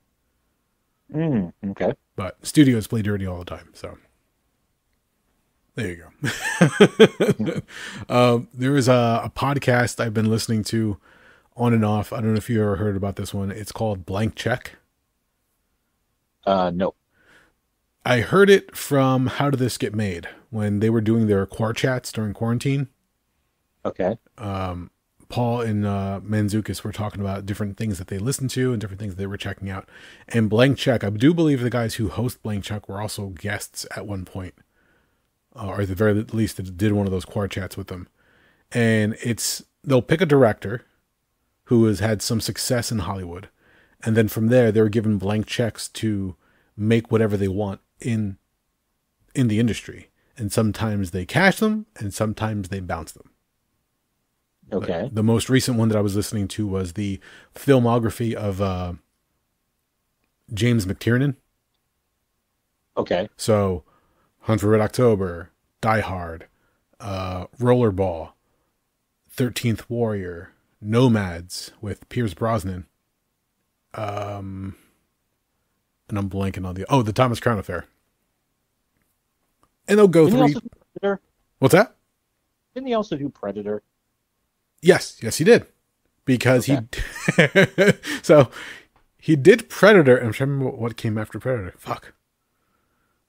Speaker 2: Okay.
Speaker 1: But studios play dirty all the time. So there you go. There is a podcast I've been listening to on and off. I don't know if you ever heard about this one. It's called Blank Check.
Speaker 2: No.
Speaker 1: I heard it from How Did This Get Made when they were doing their Quar chats during quarantine.
Speaker 2: Okay.
Speaker 1: Paul and Manzukis were talking about different things that they listened to and different things they were checking out. And Blank Check, I do believe the guys who host Blank Check were also guests at one point. Or at the very least, did one of those Quar chats with them. And they'll pick a director who has had some success in Hollywood. And then from there, they're given blank checks to make whatever they want in the industry. And sometimes they cash them and sometimes they bounce them.
Speaker 2: Okay.
Speaker 1: But the most recent one that I was listening to was the filmography of James McTiernan.
Speaker 2: Okay.
Speaker 1: So Hunt for Red October, Die Hard, Rollerball, 13th Warrior, Nomads with Pierce Brosnan. And I'm blanking on the Thomas Crown Affair. And they'll go through. What's that?
Speaker 2: Didn't he also do Predator?
Speaker 1: Yes, he did. Because so he did Predator, and I'm trying to remember what came after Predator. Fuck.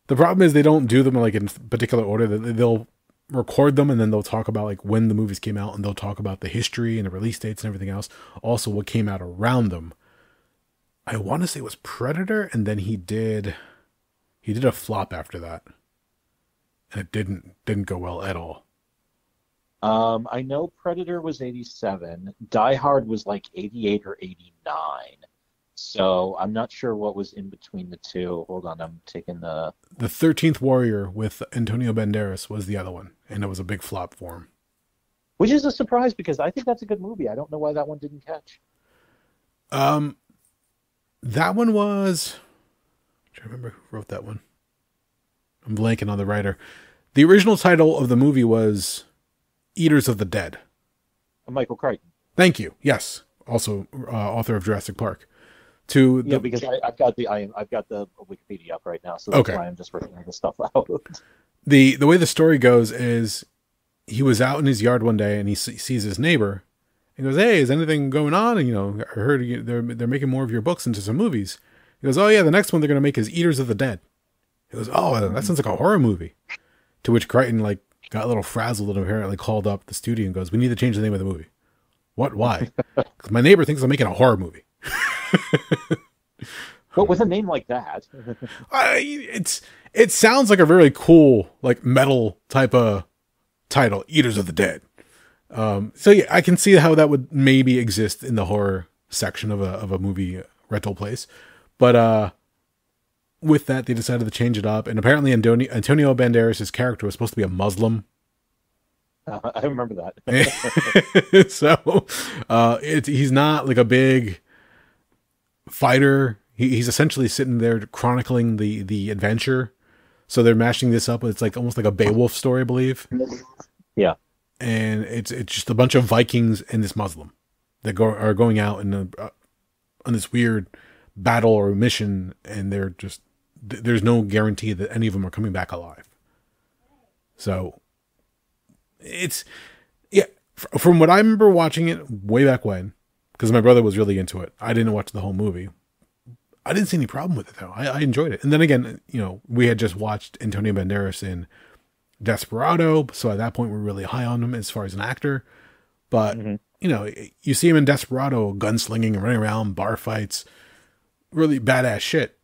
Speaker 1: The problem is they don't do them like in particular order. They'll record them and then they'll talk about like when the movies came out, and they'll talk about the history and the release dates and everything else. Also what came out around them. I want to say it was Predator, and then he did a flop after that. and it didn't go well at all.
Speaker 2: I know Predator was 87. Die Hard was like 88 or 89. So I'm not sure what was in between the two. Hold on, I'm taking the
Speaker 1: 13th Warrior with Antonio Banderas was the other one, and it was a big flop for him.
Speaker 2: Which is a surprise because I think that's a good movie. I don't know why that one didn't catch.
Speaker 1: That one was... I'm trying to remember who wrote that one. I'm blanking on the writer. The original title of the movie was Eaters of the Dead.
Speaker 2: Michael Crichton.
Speaker 1: Thank you. Yes. Also, author of Jurassic Park.
Speaker 2: Because I've got the Wikipedia up right now, so that's why I'm just working this stuff out.
Speaker 1: The way the story goes is he was out in his yard one day and he sees his neighbor. He goes, "Hey, is anything going on?" And, I heard they're making more of your books into some movies. He goes, "Oh yeah, the next one they're going to make is Eaters of the Dead." He goes, "Oh, that sounds like a horror movie." To which Crichton got a little frazzled and apparently called up the studio and goes, "We need to change the name of the movie." "What? Why?" "Because my neighbor thinks I'm making a horror movie."
Speaker 2: But with a name like that,
Speaker 1: it sounds like a very cool metal type of title, Eaters of the Dead. So yeah, I can see how that would maybe exist in the horror section of a movie rental place, but with that they decided to change it up, and apparently Antonio Banderas' character was supposed to be a Muslim.
Speaker 2: I remember that.
Speaker 1: So he's not a big fighter. He's essentially sitting there chronicling the adventure. So they're mashing this up. It's almost like a Beowulf story, I believe.
Speaker 2: Yeah.
Speaker 1: And it's just a bunch of Vikings and this Muslim that are going out on this weird battle or mission, and there's no guarantee that any of them are coming back alive. So from what I remember watching it way back when, because my brother was really into it. I didn't watch the whole movie. I didn't see any problem with it though. I enjoyed it. And then again, we had just watched Antonio Banderas in Desperado, so at that point we're really high on him as far as an actor. But you see him in Desperado, gunslinging and running around, bar fights, really badass shit.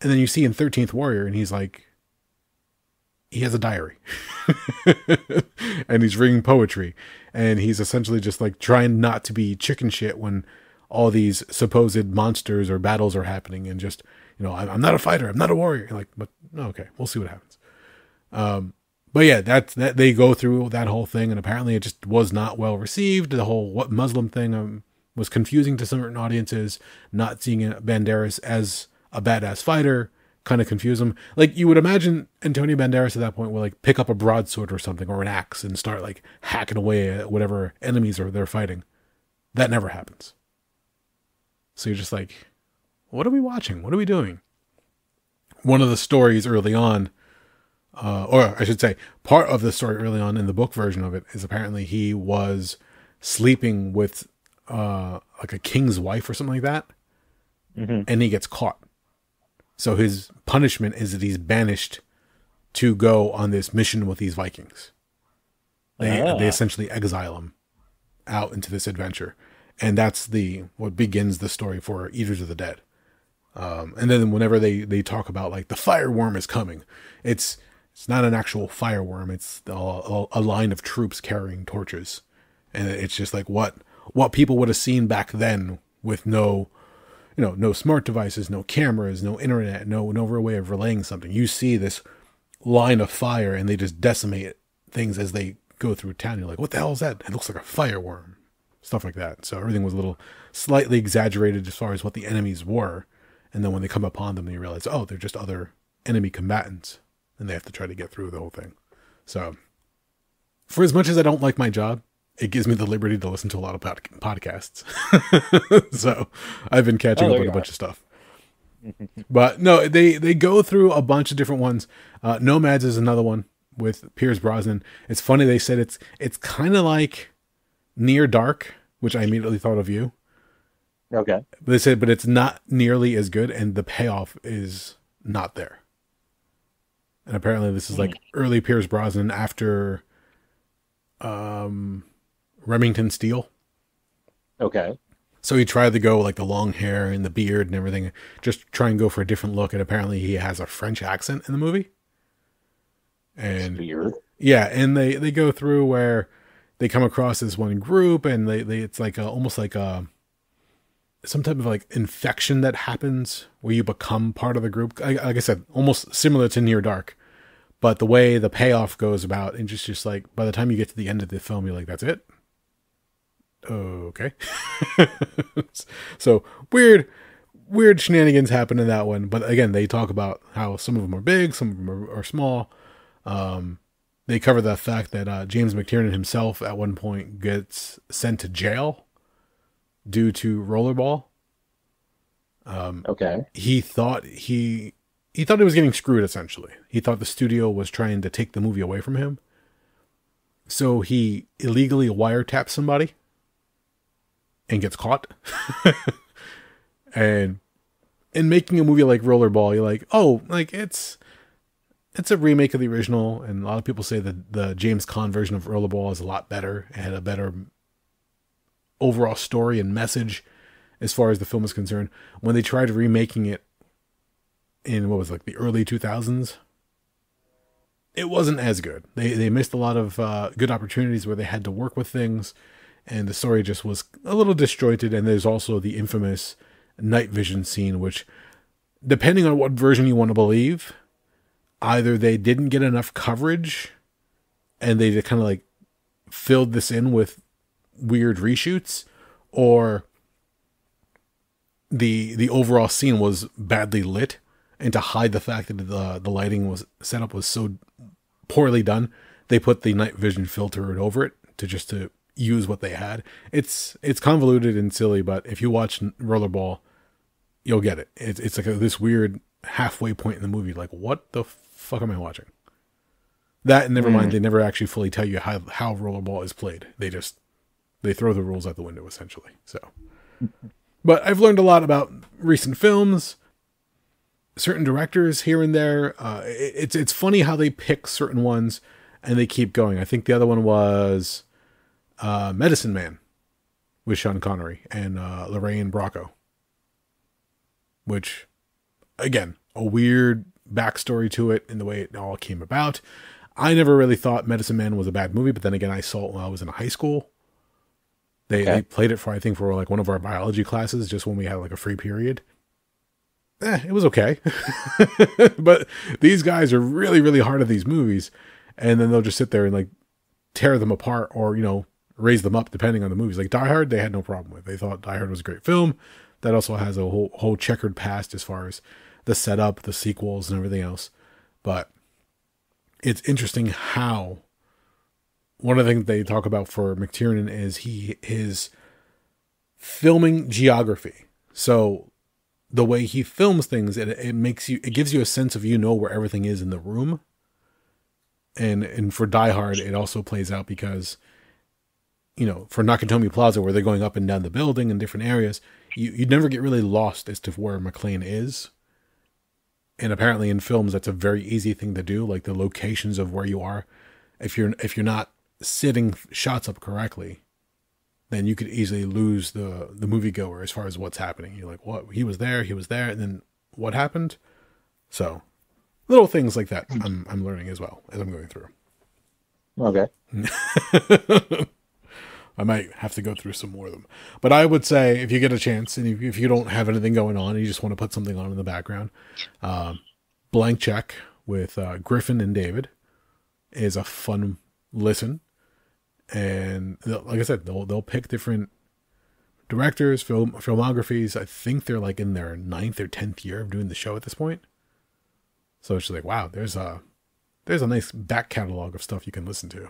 Speaker 1: And then you see in 13th Warrior, and he has a diary, and he's reading poetry, and he's essentially just trying not to be chicken shit when all these supposed monsters or battles are happening, and just I'm not a fighter, I'm not a warrior. But okay, we'll see what happens. But yeah, that they go through that whole thing, and apparently it just was not well received. The whole what Muslim thing was confusing to certain audiences. Not seeing Banderas as a badass fighter kind of confused them. You would imagine Antonio Banderas at that point will pick up a broadsword or something, or an axe, and start hacking away at whatever enemies they're fighting. That never happens. So you're just what are we watching? What are we doing? One of the stories early on, or I should say, part of the story early on in the book version of it is apparently he was sleeping with a king's wife or something like that, and he gets caught. So his punishment is that he's banished to go on this mission with these Vikings. They essentially exile him out into this adventure, and that's what begins the story for Eaters of the Dead. And then whenever they talk about the fireworm is coming, it's not an actual fireworm. It's a line of troops carrying torches, and it's just what people would have seen back then with no smart devices, no cameras, no internet, no real way of relaying something. You see this line of fire, and they just decimate things as they go through town. You're like, what the hell is that? It looks like a fireworm. Stuff like that. So everything was a little slightly exaggerated as far as what the enemies were. And then when they come upon them, you realize, oh, they're just other enemy combatants, and they have to try to get through the whole thing. So for as much as I don't like my job, it gives me the liberty to listen to a lot of podcasts. So I've been catching up on a bunch of stuff. But no, they go through a bunch of different ones. Nomads is another one with Pierce Brosnan. It's funny, they said it's kind of like Near Dark, which I immediately thought of you.
Speaker 2: Okay.
Speaker 1: But they said, but it's not nearly as good, and the payoff is not there. And apparently this is early Pierce Brosnan after Remington Steele.
Speaker 2: Okay.
Speaker 1: So he tried to go the long hair and the beard and everything, just try and go for a different look, and apparently he has a French accent in the movie.
Speaker 2: That's
Speaker 1: And
Speaker 2: weird.
Speaker 1: yeah, and they go through where they come across this one group, and they it's like almost like some type of like infection that happens where you become part of the group. Like I said, almost similar to Near Dark, but the way the payoff goes about, and just like by the time you get to the end of the film, you're like, that's it. Okay. So weird shenanigans happen in that one. But again, they talk about how some of them are big, some of them are small. They cover the fact that James McTiernan himself at one point gets sent to jail due to rollerball.
Speaker 2: Okay.
Speaker 1: He thought he was getting screwed, essentially. He thought the studio was trying to take the movie away from him. So he illegally wiretaps somebody and gets caught. And in making a movie like Rollerball, you're like, oh, like it's a remake of the original, and a lot of people say that the James Caan version of Rollerball is a lot better. It had a better overall story and message as far as the film is concerned. When they tried remaking it in what was like the early 2000s, it wasn't as good. They missed a lot of good opportunities where they had to work with things, and the story just was a little disjointed. And there's also the infamous night vision scene, which, depending on what version you want to believe, either they didn't get enough coverage and they kind of like filled this in with weird reshoots, or the overall scene was badly lit, and to hide the fact that the lighting was set up was so poorly done, they put the night vision filter over it to use what they had. It's convoluted and silly, but if you watch Rollerball, you'll get it. It's like this weird halfway point in the movie. Like, what the fuck am I watching? That, and never mind, they never actually fully tell you how Rollerball is played. They throw the rules out the window, essentially. So, but I've learned a lot about recent films, certain directors here and there. It's funny how they pick certain ones and they keep going. I think the other one was Medicine Man with Sean Connery and Lorraine Bracco, which, again, a weird backstory to it in the way it all came about. I never really thought Medicine Man was a bad movie, but then again, I saw it when I was in high school. They played it for like one of our biology classes, just when we had like a free period. It was okay. But these guys are really, really hard at these movies, and then they'll just sit there and like tear them apart, or, raise them up depending on the movies. Like Die Hard, they had no problem with. They thought Die Hard was a great film. That also has a whole checkered past as far as the setup, the sequels, and everything else. But it's interesting how one of the things they talk about for McTiernan is his filming geography. So the way he films things, it gives you a sense of where everything is in the room. And for Die Hard, it also plays out because, for Nakatomi Plaza, where they're going up and down the building in different areas, you never get really lost as to where McClane is. And apparently in films, that's a very easy thing to do, like the locations of where you are. If you're not setting shots up correctly, then you could easily lose the moviegoer as far as what's happening. You're like, what? He was there, and then what happened? So little things like that I'm learning as well as I'm going through.
Speaker 2: Okay.
Speaker 1: I might have to go through some more of them. But I would say, if you get a chance, and if you don't have anything going on and you just want to put something on in the background, Blank Check with Griffin and David is a fun listen. And like I said, they'll pick different directors, filmographies. I think they're like in their 9th or 10th year of doing the show at this point. So it's just like, wow, there's a nice back catalog of stuff you can listen to.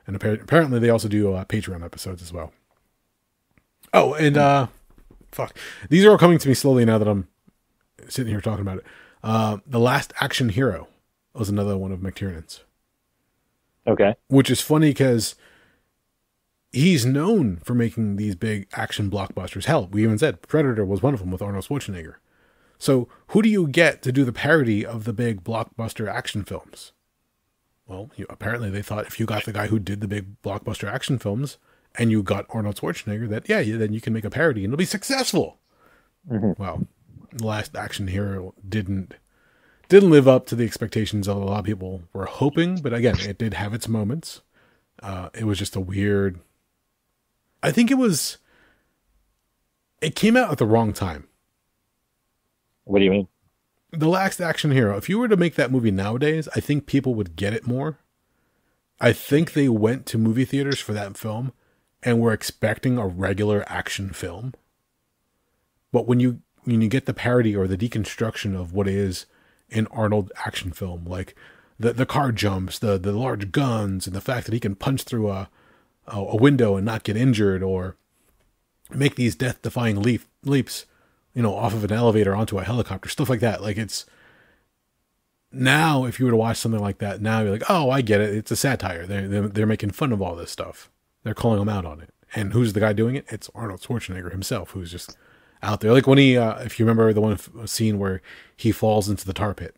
Speaker 1: And apparently they also do Patreon episodes as well. Oh, and fuck. These are all coming to me slowly now that I'm sitting here talking about it. The Last Action Hero was another one of McTiernan's.
Speaker 2: Okay.
Speaker 1: Which is funny because he's known for making these big action blockbusters. Hell, we even said Predator was one of them with Arnold Schwarzenegger. So who do you get to do the parody of the big blockbuster action films? Well, apparently they thought if you got the guy who did the big blockbuster action films and you got Arnold Schwarzenegger, that, then you can make a parody and it'll be successful. Mm-hmm. Well, The Last Action Hero didn't Didn't live up to the expectations of a lot of people were hoping, but again, it did have its moments. It was just a weird. I think it came out at the wrong time.
Speaker 2: What do you mean?
Speaker 1: The Last Action Hero. If you were to make that movie nowadays, I think people would get it more. I think they went to movie theaters for that film and were expecting a regular action film. But when you get the parody or the deconstruction of what is an Arnold action film, like the car jumps, the large guns, and the fact that he can punch through a window and not get injured, or make these death-defying leaps, off of an elevator onto a helicopter, stuff like that. Like, it's now, if you were to watch something like that now, you're like, oh, I get it. It's a satire. They're making fun of all this stuff. They're calling him out on it. And who's the guy doing it? It's Arnold Schwarzenegger himself, who's just out there. Like when he, if you remember the one scene where he falls into the tar pit,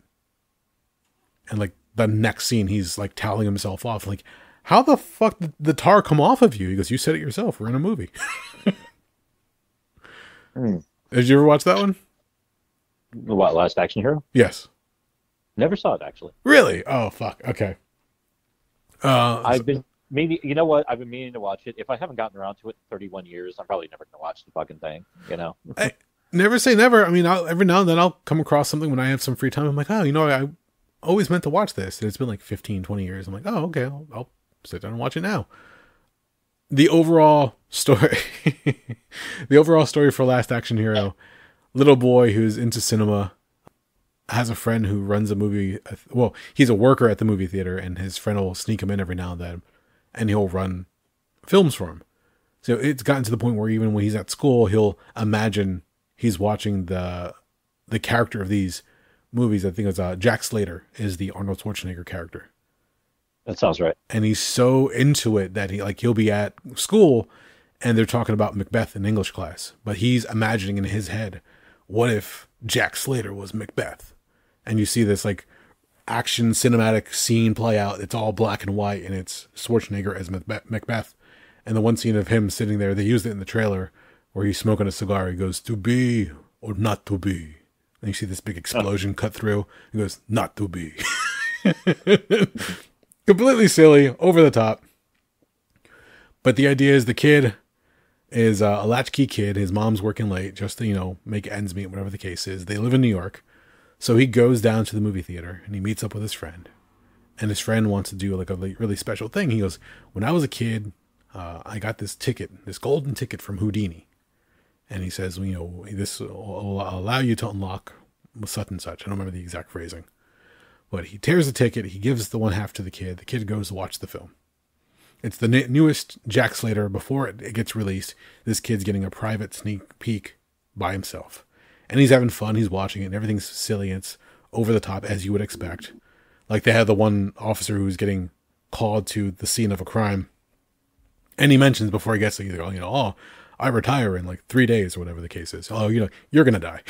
Speaker 1: and like the next scene, he's like toweling himself off. Like, how the fuck did the tar come off of you? He goes, you said it yourself. We're in a movie. Did you ever watch that one?
Speaker 2: What, Last Action Hero?
Speaker 1: Yes.
Speaker 2: Never saw it, actually.
Speaker 1: Really? Oh, fuck. Okay.
Speaker 2: I've been meaning, you know what? I've been meaning to watch it. If I haven't gotten around to it in 31 years, I'm probably never going to watch the fucking thing,
Speaker 1: I never say never. I mean, every now and then I'll come across something when I have some free time. I'm like, oh, I always meant to watch this. And it's been like 15, 20 years. I'm like, oh, okay, I'll sit down and watch it now. The overall story, for Last Action Hero, little boy who's into cinema has a friend who runs a movie. Well, he's a worker at the movie theater, and his friend will sneak him in every now and then, and he'll run films for him. So it's gotten to the point where even when he's at school, he'll imagine he's watching the character of these movies. I think it's Jack Slater is the Arnold Schwarzenegger character.
Speaker 2: That sounds right.
Speaker 1: And he's so into it that he'll be at school and they're talking about Macbeth in English class, but he's imagining in his head, what if Jack Slater was Macbeth? And you see this like action cinematic scene play out. It's all black and white, and it's Schwarzenegger as Macbeth. And the one scene of him sitting there, they used it in the trailer where he's smoking a cigar. He goes, to be or not to be. And you see this big explosion cut through. He goes, not to be. Completely silly, over the top. But the idea is the kid is a latchkey kid. His mom's working late just to, make ends meet, whatever the case is. They live in New York. So he goes down to the movie theater and he meets up with his friend. And his friend wants to do like a really special thing. He goes, when I was a kid, I got this ticket, this golden ticket from Houdini. And he says, this will allow you to unlock such and such. I don't remember the exact phrasing. But he tears the ticket. He gives the one half to the kid. The kid goes to watch the film. It's the newest Jack Slater. Before it gets released, this kid's getting a private sneak peek by himself. And he's having fun. He's watching it. And everything's silly. It's over the top, as you would expect. Like they had the one officer who's getting called to the scene of a crime. And he mentions before he gets there, oh, I retire in like 3 days or whatever the case is. Oh, you're going to die.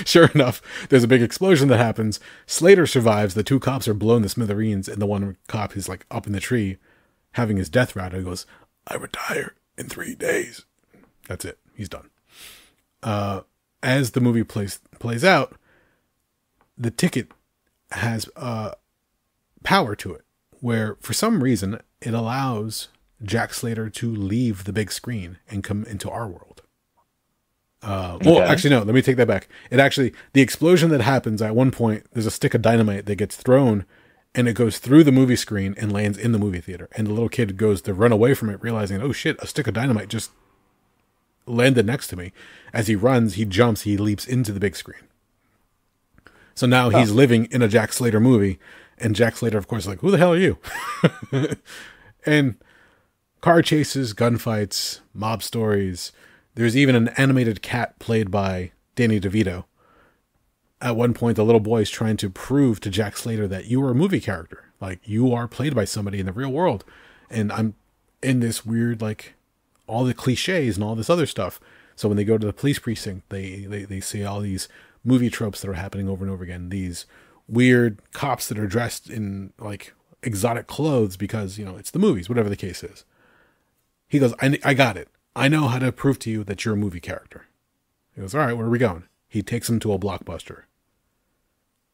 Speaker 1: Sure enough, there's a big explosion that happens. Slater survives. The two cops are blown to smithereens. And the one cop is like up in the tree having his death rattle. He goes, I retire in 3 days. That's it. He's done. As the movie plays out, the ticket has power to it, where for some reason it allows Jack Slater to leave the big screen and come into our world. Well, actually, no, let me take that back. The explosion that happens at one point, there's a stick of dynamite that gets thrown and it goes through the movie screen and lands in the movie theater. And the little kid goes to run away from it, realizing, oh shit, a stick of dynamite just landed next to me. As he runs, he jumps, he leaps into the big screen. So now he's living in a Jack Slater movie, and Jack Slater, of course, is like, who the hell are you? And car chases, gunfights, mob stories. There's even an animated cat played by Danny DeVito. At one point, the little boy is trying to prove to Jack Slater that you are a movie character. Like, you are played by somebody in the real world. And I'm in this weird, like, all the cliches and all this other stuff. So when they go to the police precinct, they see all these movie tropes that are happening over and over again. These weird cops that are dressed in, like, exotic clothes because, it's the movies, whatever the case is. He goes, I got it. I know how to prove to you that you're a movie character. He goes, all right, where are we going? He takes him to a Blockbuster.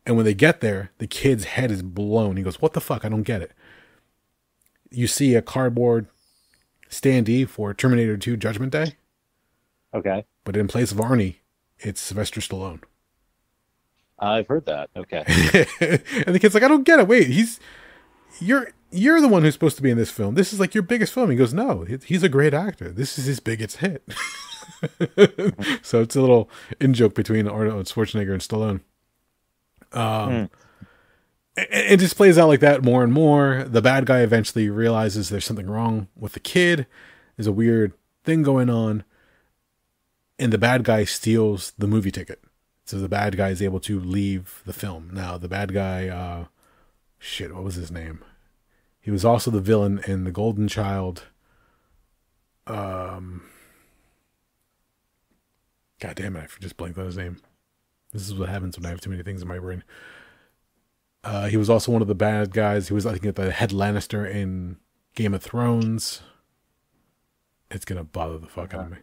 Speaker 1: And when they get there, the kid's head is blown. He goes, "What the fuck? I don't get it." You see a cardboard standee for Terminator 2 Judgment Day.
Speaker 2: Okay.
Speaker 1: But in place of Arnie, it's Sylvester Stallone.
Speaker 2: I've heard that. Okay.
Speaker 1: And the kid's like, "I don't get it. Wait, you're the one who's supposed to be in this film. This is like your biggest film." He goes, "No, he's a great actor. This is his biggest hit." So it's a little in-joke between Arnold Schwarzenegger and Stallone. It just plays out like that more and more. The bad guy eventually realizes there's something wrong with the kid. There's a weird thing going on. And the bad guy steals the movie ticket. So the bad guy is able to leave the film. Now, the bad guy, what was his name? He was also the villain in The Golden Child. God damn it, I just blanked on his name. This is what happens when I have too many things in my brain. He was also one of the bad guys. He was, I think, the head Lannister in Game of Thrones. It's going to bother the fuck out of me.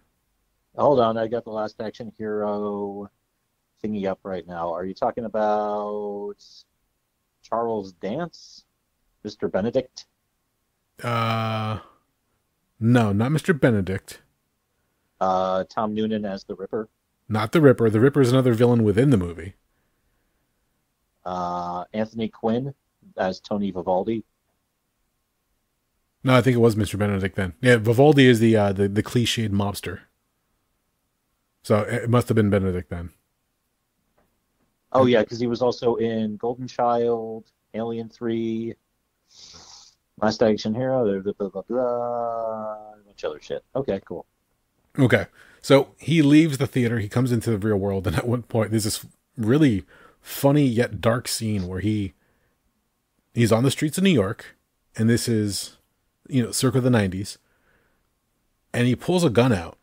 Speaker 2: Hold on, I got the Last Action Hero thingy up right now. Are you talking about Charles Dance? Mr. Benedict?
Speaker 1: No, not Mr. Benedict.
Speaker 2: Tom Noonan as the Ripper?
Speaker 1: Not the Ripper. The Ripper is another villain within the movie.
Speaker 2: Anthony Quinn as Tony Vivaldi?
Speaker 1: No, I think it was Mr. Benedict then. Yeah, Vivaldi is the cliched mobster. So it must have been Benedict then.
Speaker 2: Oh, yeah, because he was also in Golden Child, Alien 3, Last Action Hero, blah, blah, blah, blah, a bunch of other shit. Okay, cool.
Speaker 1: Okay, so he leaves the theater, he comes into the real world, and at one point there's this really funny yet dark scene where he's on the streets of New York, and this is, circa the 90s, and he pulls a gun out,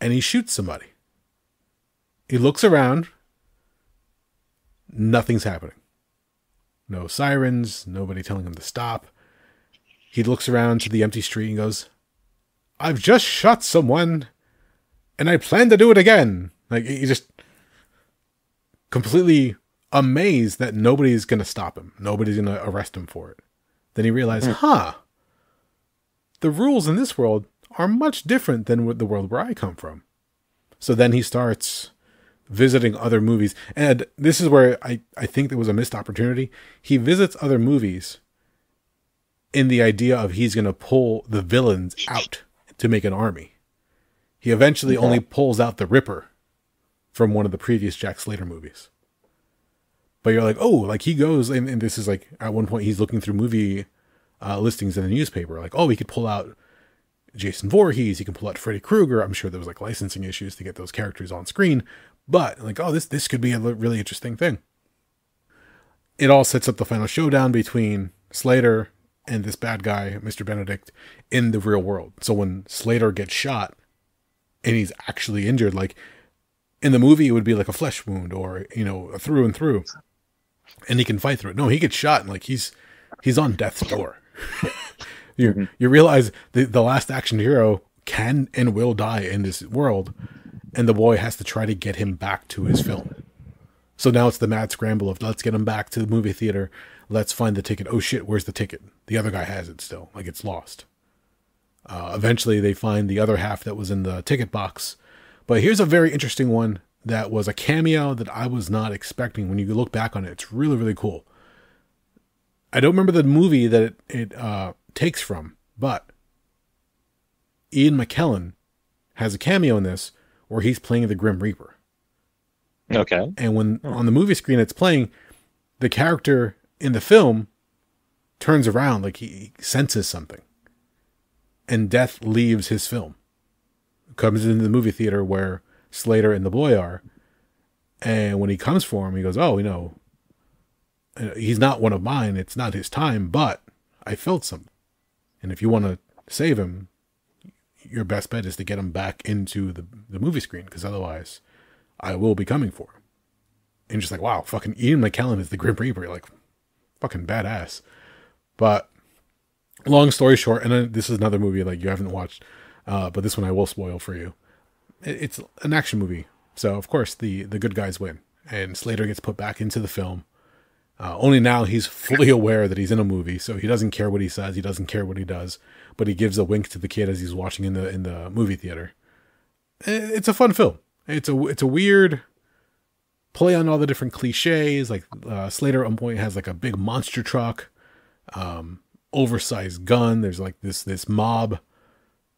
Speaker 1: and he shoots somebody. He looks around, nothing's happening. No sirens, nobody telling him to stop. He looks around to the empty street and goes, "I've just shot someone, and I plan to do it again." Like, he just completely amazed that nobody's going to stop him. Nobody's going to arrest him for it. Then he realized, the rules in this world are much different than the world where I come from. So then he starts visiting other movies. And this is where I think there was a missed opportunity. He visits other movies in the idea of he's going to pull the villains out to make an army. He eventually only pulls out the Ripper from one of the previous Jack Slater movies. But you're like, oh, like he goes, and this is like, at one point he's looking through movie listings in the newspaper. Like, oh, he could pull out Jason Voorhees, he can pull out Freddy Krueger. I'm sure there was like licensing issues to get those characters on screen. But like, oh, this could be a really interesting thing. It all sets up the final showdown between Slater and this bad guy, Mr. Benedict, in the real world. So when Slater gets shot and he's actually injured, like in the movie, it would be like a flesh wound or, a through and through, and he can fight through it. No, he gets shot and like he's on death's door. You realize the last action hero can and will die in this world, and the boy has to try to get him back to his film. So now it's the mad scramble of, let's get him back to the movie theater. Let's find the ticket. Oh shit, where's the ticket? The other guy has it still. Like, it's lost. Eventually they find the other half that was in the ticket box. But here's a very interesting one that was a cameo that I was not expecting. When you look back on it, it's really, really cool. I don't remember the movie that it takes from, but Ian McKellen has a cameo in this where he's playing the Grim Reaper.
Speaker 2: Okay.
Speaker 1: And when on the movie screen it's playing, the character in the film turns around like he senses something. And death leaves his film. Comes into the movie theater where Slater and the boy are. And when he comes for him, he goes, oh, he's not one of mine. It's not his time, but I felt something. And if you want to save him, your best bet is to get him back into the movie screen, because otherwise I will be coming for him. And just like, wow, fucking Ian McKellen is the Grim Reaper. Like, fucking badass. But long story short, and then this is another movie like you haven't watched, but this one I will spoil for you. It's an action movie. So, of course, the good guys win. And Slater gets put back into the film. Only now he's fully aware that he's in a movie, so he doesn't care what he says, he doesn't care what he does, but he gives a wink to the kid as he's watching in the movie theater. It's a fun film. It's a weird play on all the different cliches. Like Slater at one point has like a big monster truck, oversized gun. There's like this mob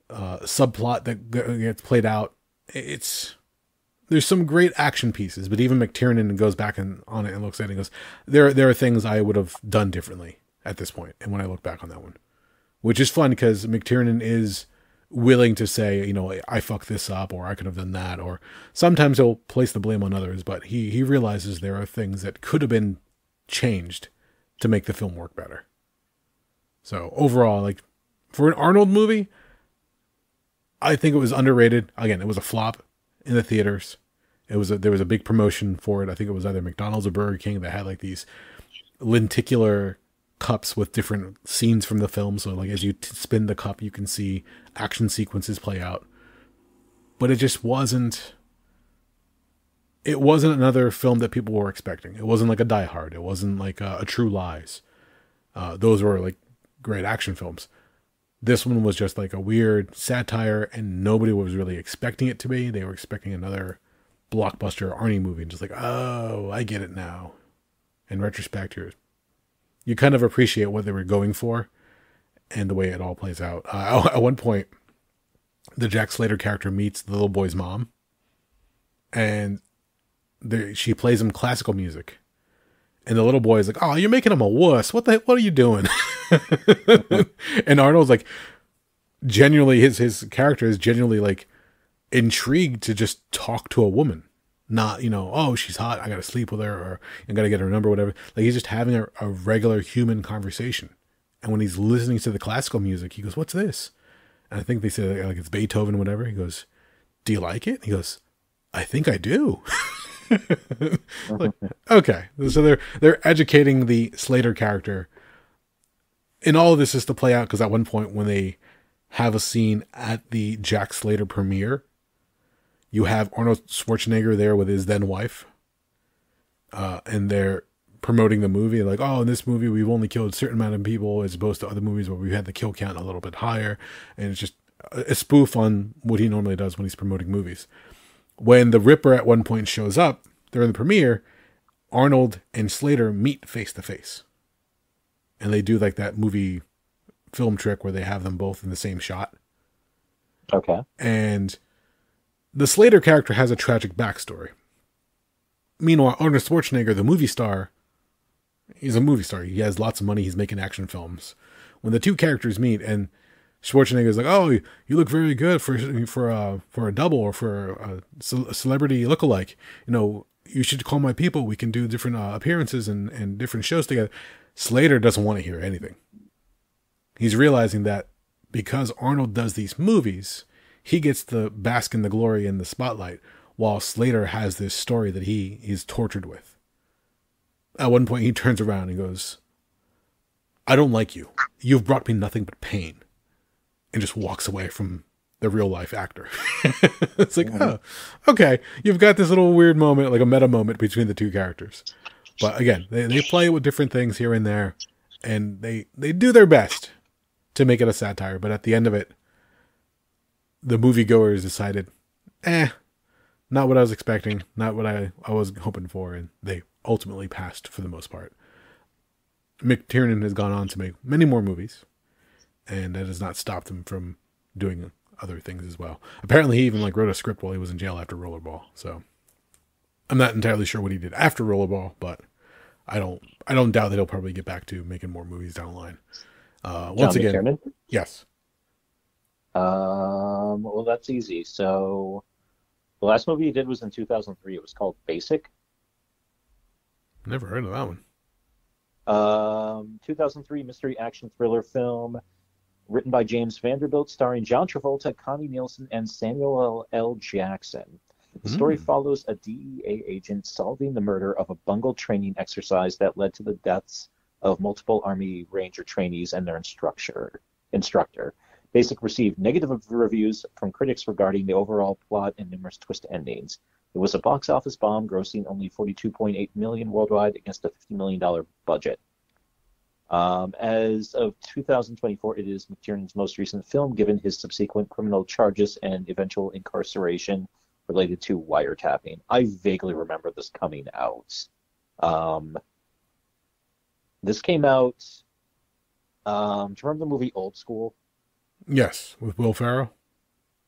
Speaker 1: subplot that gets played out. There's some great action pieces, but even McTiernan goes back on it and looks at it and goes, there are things I would have done differently at this point. And when I look back on that one, which is fun because McTiernan is willing to say, I fucked this up, or I could have done that, or sometimes he'll place the blame on others, but he realizes there are things that could have been changed to make the film work better. So overall, like for an Arnold movie, I think it was underrated. Again, it was a flop in the theaters. There was a big promotion for it. I think it was either McDonald's or Burger King that had like these lenticular cups with different scenes from the film. So like as you spin the cup, you can see action sequences play out. But it just wasn't. It wasn't another film that people were expecting. It wasn't like a Die Hard. It wasn't like a True Lies. Those were like great action films. This one was just like a weird satire, and nobody was really expecting it to be. They were expecting another blockbuster Arnie movie, and just like, oh, I get it now. In retrospect, you kind of appreciate what they were going for and the way it all plays out. At one point, the Jack Slater character meets the little boy's mom, and she plays him classical music. And the little boy is like, oh, you're making him a wuss. What are you doing? And Arnold's like, genuinely, his character is genuinely like intrigued to just talk to a woman. Not, oh, she's hot, I got to sleep with her, or I got to get her number, whatever. Like, he's just having a regular human conversation. And when he's listening to the classical music, he goes, what's this? And I think they say like it's Beethoven, whatever. He goes, do you like it? He goes, I think I do. Like, okay, so they're educating the Slater character, and all of this is to play out because at one point when they have a scene at the Jack Slater premiere, you have Arnold Schwarzenegger there with his then wife, and they're promoting the movie like, oh, in this movie we've only killed a certain amount of people as opposed to other movies where we had the kill count a little bit higher, and it's just a spoof on what he normally does when he's promoting movies. When the Ripper at one point shows up during the premiere, Arnold and Slater meet face to face. And they do like that movie film trick where they have them both in the same shot.
Speaker 2: Okay.
Speaker 1: And the Slater character has a tragic backstory. Meanwhile, Arnold Schwarzenegger, the movie star, he's a movie star. He has lots of money. He's making action films. When the two characters meet and Schwarzenegger's like, oh, you look very good for a double or for a celebrity lookalike. You should call my people. We can do different appearances and different shows together. Slater doesn't want to hear anything. He's realizing that because Arnold does these movies, he gets to bask in the glory and the spotlight, while Slater has this story that he is tortured with. At one point, he turns around and goes, I don't like you. You've brought me nothing but pain. And just walks away from the real life actor. It's like, oh, okay. You've got this little weird moment, like a meta moment between the two characters. But again, they play with different things here and there, and they do their best to make it a satire. But at the end of it, the moviegoers decided, not what I was expecting, not what I was hoping for, and they ultimately passed for the most part. McTiernan has gone on to make many more movies, and that has not stopped him from doing other things as well. Apparently, he even wrote a script while he was in jail after Rollerball. So I'm not entirely sure what he did after Rollerball, but I don't doubt that he'll probably get back to making more movies down the line. Once again, McTiernan? Yes.
Speaker 2: Well, that's easy. So the last movie he did was in 2003. It was called Basic.
Speaker 1: Never heard of that one.
Speaker 2: 2003 mystery action thriller film written by James Vanderbilt, starring John Travolta, Connie Nielsen, and Samuel L. Jackson. The story follows a DEA agent solving the murder of a bungled training exercise that led to the deaths of multiple Army Ranger trainees and their instructor. Basic received negative reviews from critics regarding the overall plot and numerous twist endings. It was a box office bomb, grossing only 42.8 million worldwide against a $50 million budget. As of 2024, it is McTiernan's most recent film, given his subsequent criminal charges and eventual incarceration related to wiretapping. I vaguely remember this coming out. This came out. Do you remember the movie Old School?
Speaker 1: Yes, with Will Ferrell.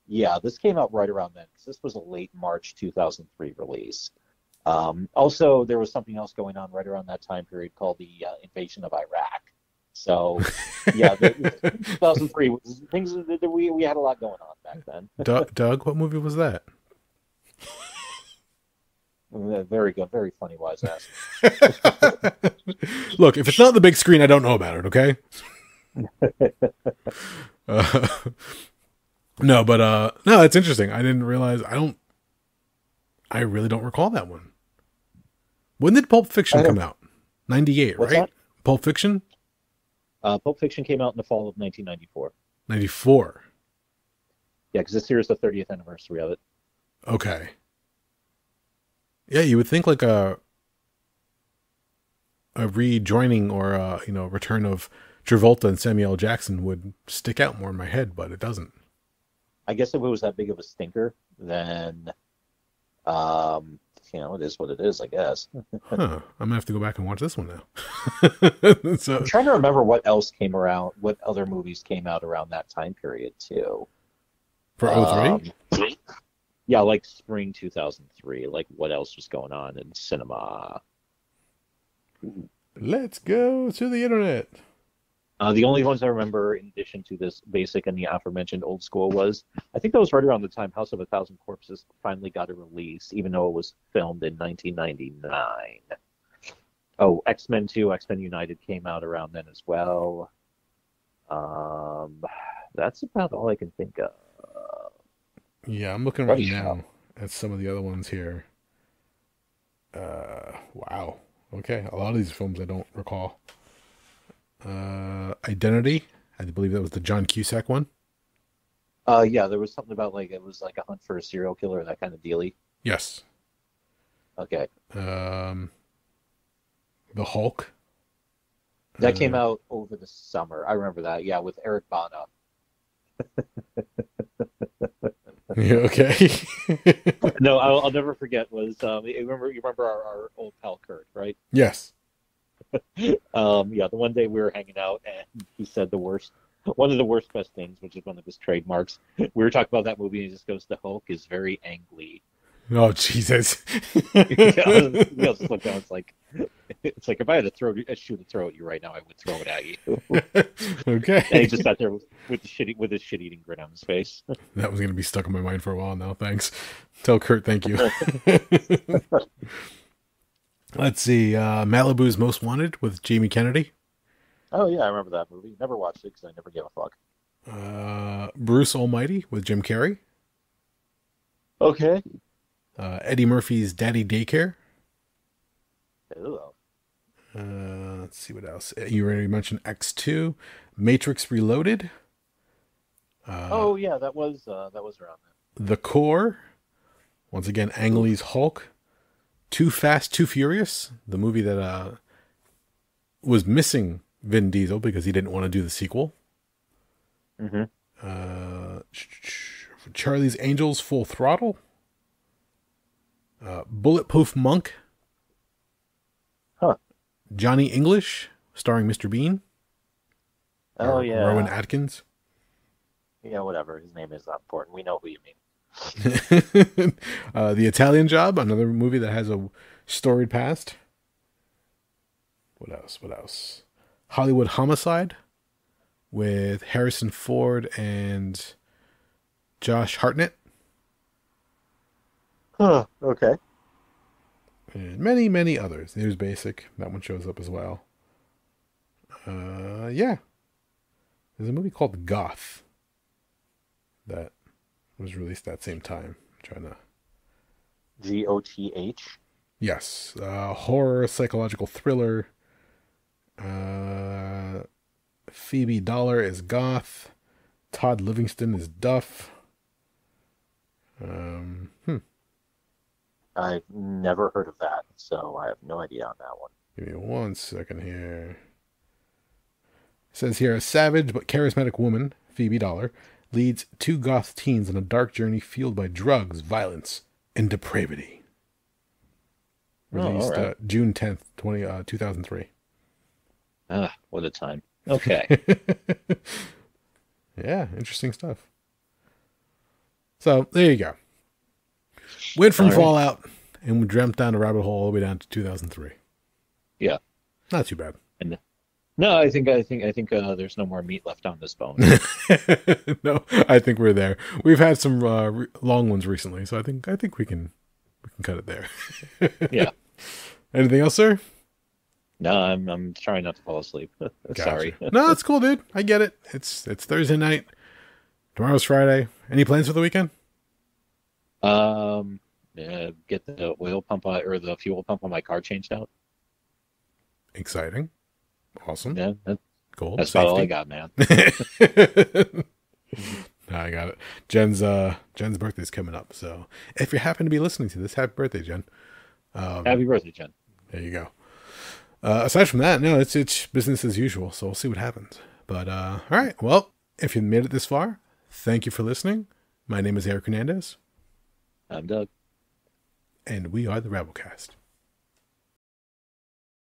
Speaker 2: Yeah, this came out right around then, because this was a late March 2003 release. Also, there was something else going on right around that time period called the invasion of Iraq. So, yeah, 2003 was things. We had a lot going on back then.
Speaker 1: Doug, what movie was that?
Speaker 2: Very good, very funny, wise ass.
Speaker 1: Look, if it's not the big screen, I don't know about it. Okay. No, but no, it's interesting. I didn't realize. I really don't recall that one. When did Pulp Fiction come out? 98, right?
Speaker 2: That?
Speaker 1: Pulp Fiction?
Speaker 2: Pulp Fiction came out in the fall of 1994.
Speaker 1: 94.
Speaker 2: Yeah, because this year is the 30th anniversary of it.
Speaker 1: Okay. Yeah, you would think like a rejoining or a, return of Travolta and Samuel L. Jackson would stick out more in my head, but it doesn't.
Speaker 2: I guess if it was that big of a stinker, then it is what it is, I guess.
Speaker 1: I'm gonna have to go back and watch this one now.
Speaker 2: I'm trying to remember what else came around, what other movies came out around that time period too.
Speaker 1: For 03?
Speaker 2: Yeah, like spring 2003. Like what else was going on in cinema?
Speaker 1: Let's go to the internet.
Speaker 2: The only ones I remember, in addition to this basic and the aforementioned Old School, was I think that was right around the time House of a Thousand Corpses finally got a release, even though it was filmed in 1999. Oh, X-Men 2, X-Men United came out around then as well. That's about all I can think of.
Speaker 1: Yeah, I'm looking right now at some of the other ones here. Wow. Okay, a lot of these films I don't recall. Identity. I believe that was the John Cusack one.
Speaker 2: Yeah, there was something about it was like a hunt for a serial killer, that kind of dealy.
Speaker 1: Yes.
Speaker 2: Okay.
Speaker 1: The Hulk.
Speaker 2: That came out over the summer. I remember that. Yeah, with Eric Bana.
Speaker 1: Yeah, okay.
Speaker 2: No, I'll never forget was you remember our old pal Kurt, right?
Speaker 1: Yes.
Speaker 2: Yeah, the one day we were hanging out and he said one of the worst best things, which is one of his trademarks. We were talking about that movie and he just goes, "The Hulk is very angry."
Speaker 1: Oh Jesus!
Speaker 2: Just look down. It's like if I had a shoe to throw at you right now, I would throw it at you.
Speaker 1: Okay.
Speaker 2: And he just sat there with his shit-eating grin on his face.
Speaker 1: That was going to be stuck in my mind for a while now. Thanks. Tell Kurt thank you. Let's see. Malibu's Most Wanted with Jamie Kennedy.
Speaker 2: Oh yeah, I remember that movie. Never watched it because I never gave a fuck.
Speaker 1: Bruce Almighty with Jim Carrey.
Speaker 2: Okay.
Speaker 1: Eddie Murphy's Daddy Daycare.
Speaker 2: Ew.
Speaker 1: Let's see what else. You already mentioned X2. Matrix Reloaded.
Speaker 2: Oh yeah, that was around then.
Speaker 1: The Core. Once again, Ang Lee's Hulk. Too Fast, Too Furious. The movie that was missing Vin Diesel because he didn't want to do the sequel.
Speaker 2: Mm-hmm.
Speaker 1: Charlie's Angels Full Throttle. Bulletproof Monk.
Speaker 2: Huh.
Speaker 1: Johnny English, starring Mr. Bean.
Speaker 2: Oh yeah.
Speaker 1: Rowan Atkins.
Speaker 2: Yeah, whatever. His name is not important. We know who you mean.
Speaker 1: The Italian Job, another movie that has a storied past. What else? Hollywood Homicide with Harrison Ford and Josh Hartnett.
Speaker 2: Huh, okay.
Speaker 1: And many, many others. News Basic, that one shows up as well. Yeah. There's a movie called Goth that was released that same time. I'm trying to...
Speaker 2: Goth?
Speaker 1: Yes. Horror, psychological thriller. Phoebe Dollar is Goth. Todd Livingston is Duff.
Speaker 2: I've never heard of that, so I have no idea on that one.
Speaker 1: Give me 1 second here. It says here, a savage but charismatic woman, Phoebe Dollar, leads two goth teens on a dark journey fueled by drugs, violence, and depravity. Released
Speaker 2: all right.
Speaker 1: June 10th, 2003.
Speaker 2: Ah, what a time. Okay.
Speaker 1: Yeah, interesting stuff. So, there you go. Went from
Speaker 2: All right.
Speaker 1: Fallout, and we dreamt down a rabbit hole all the way down to 2003.
Speaker 2: Yeah.
Speaker 1: Not too bad.
Speaker 2: And no, I think there's no more meat left on this bone.
Speaker 1: No, I think we're there. We've had some long ones recently, so I think we can cut it there.
Speaker 2: Yeah.
Speaker 1: Anything else, sir?
Speaker 2: No, I'm trying not to fall asleep.
Speaker 1: Gotcha.
Speaker 2: Sorry.
Speaker 1: No, it's cool, dude. I get it. It's Thursday night. Tomorrow's Friday. Any plans for the weekend?
Speaker 2: Get the oil pump or the fuel pump on my car changed out.
Speaker 1: Exciting. Awesome.
Speaker 2: Yeah,
Speaker 1: Cool.
Speaker 2: that's about all I got, man.
Speaker 1: No, I got it. Jen's birthday's coming up, so if you happen to be listening to this, happy birthday, Jen.
Speaker 2: Happy birthday, Jen.
Speaker 1: There you go. Aside from that, no, it's business as usual, so we'll see what happens. But all right, well, if you made it this far, thank you for listening. My name is Eric Hernandez.
Speaker 2: I'm Doug.
Speaker 1: And we are the Rabblecast.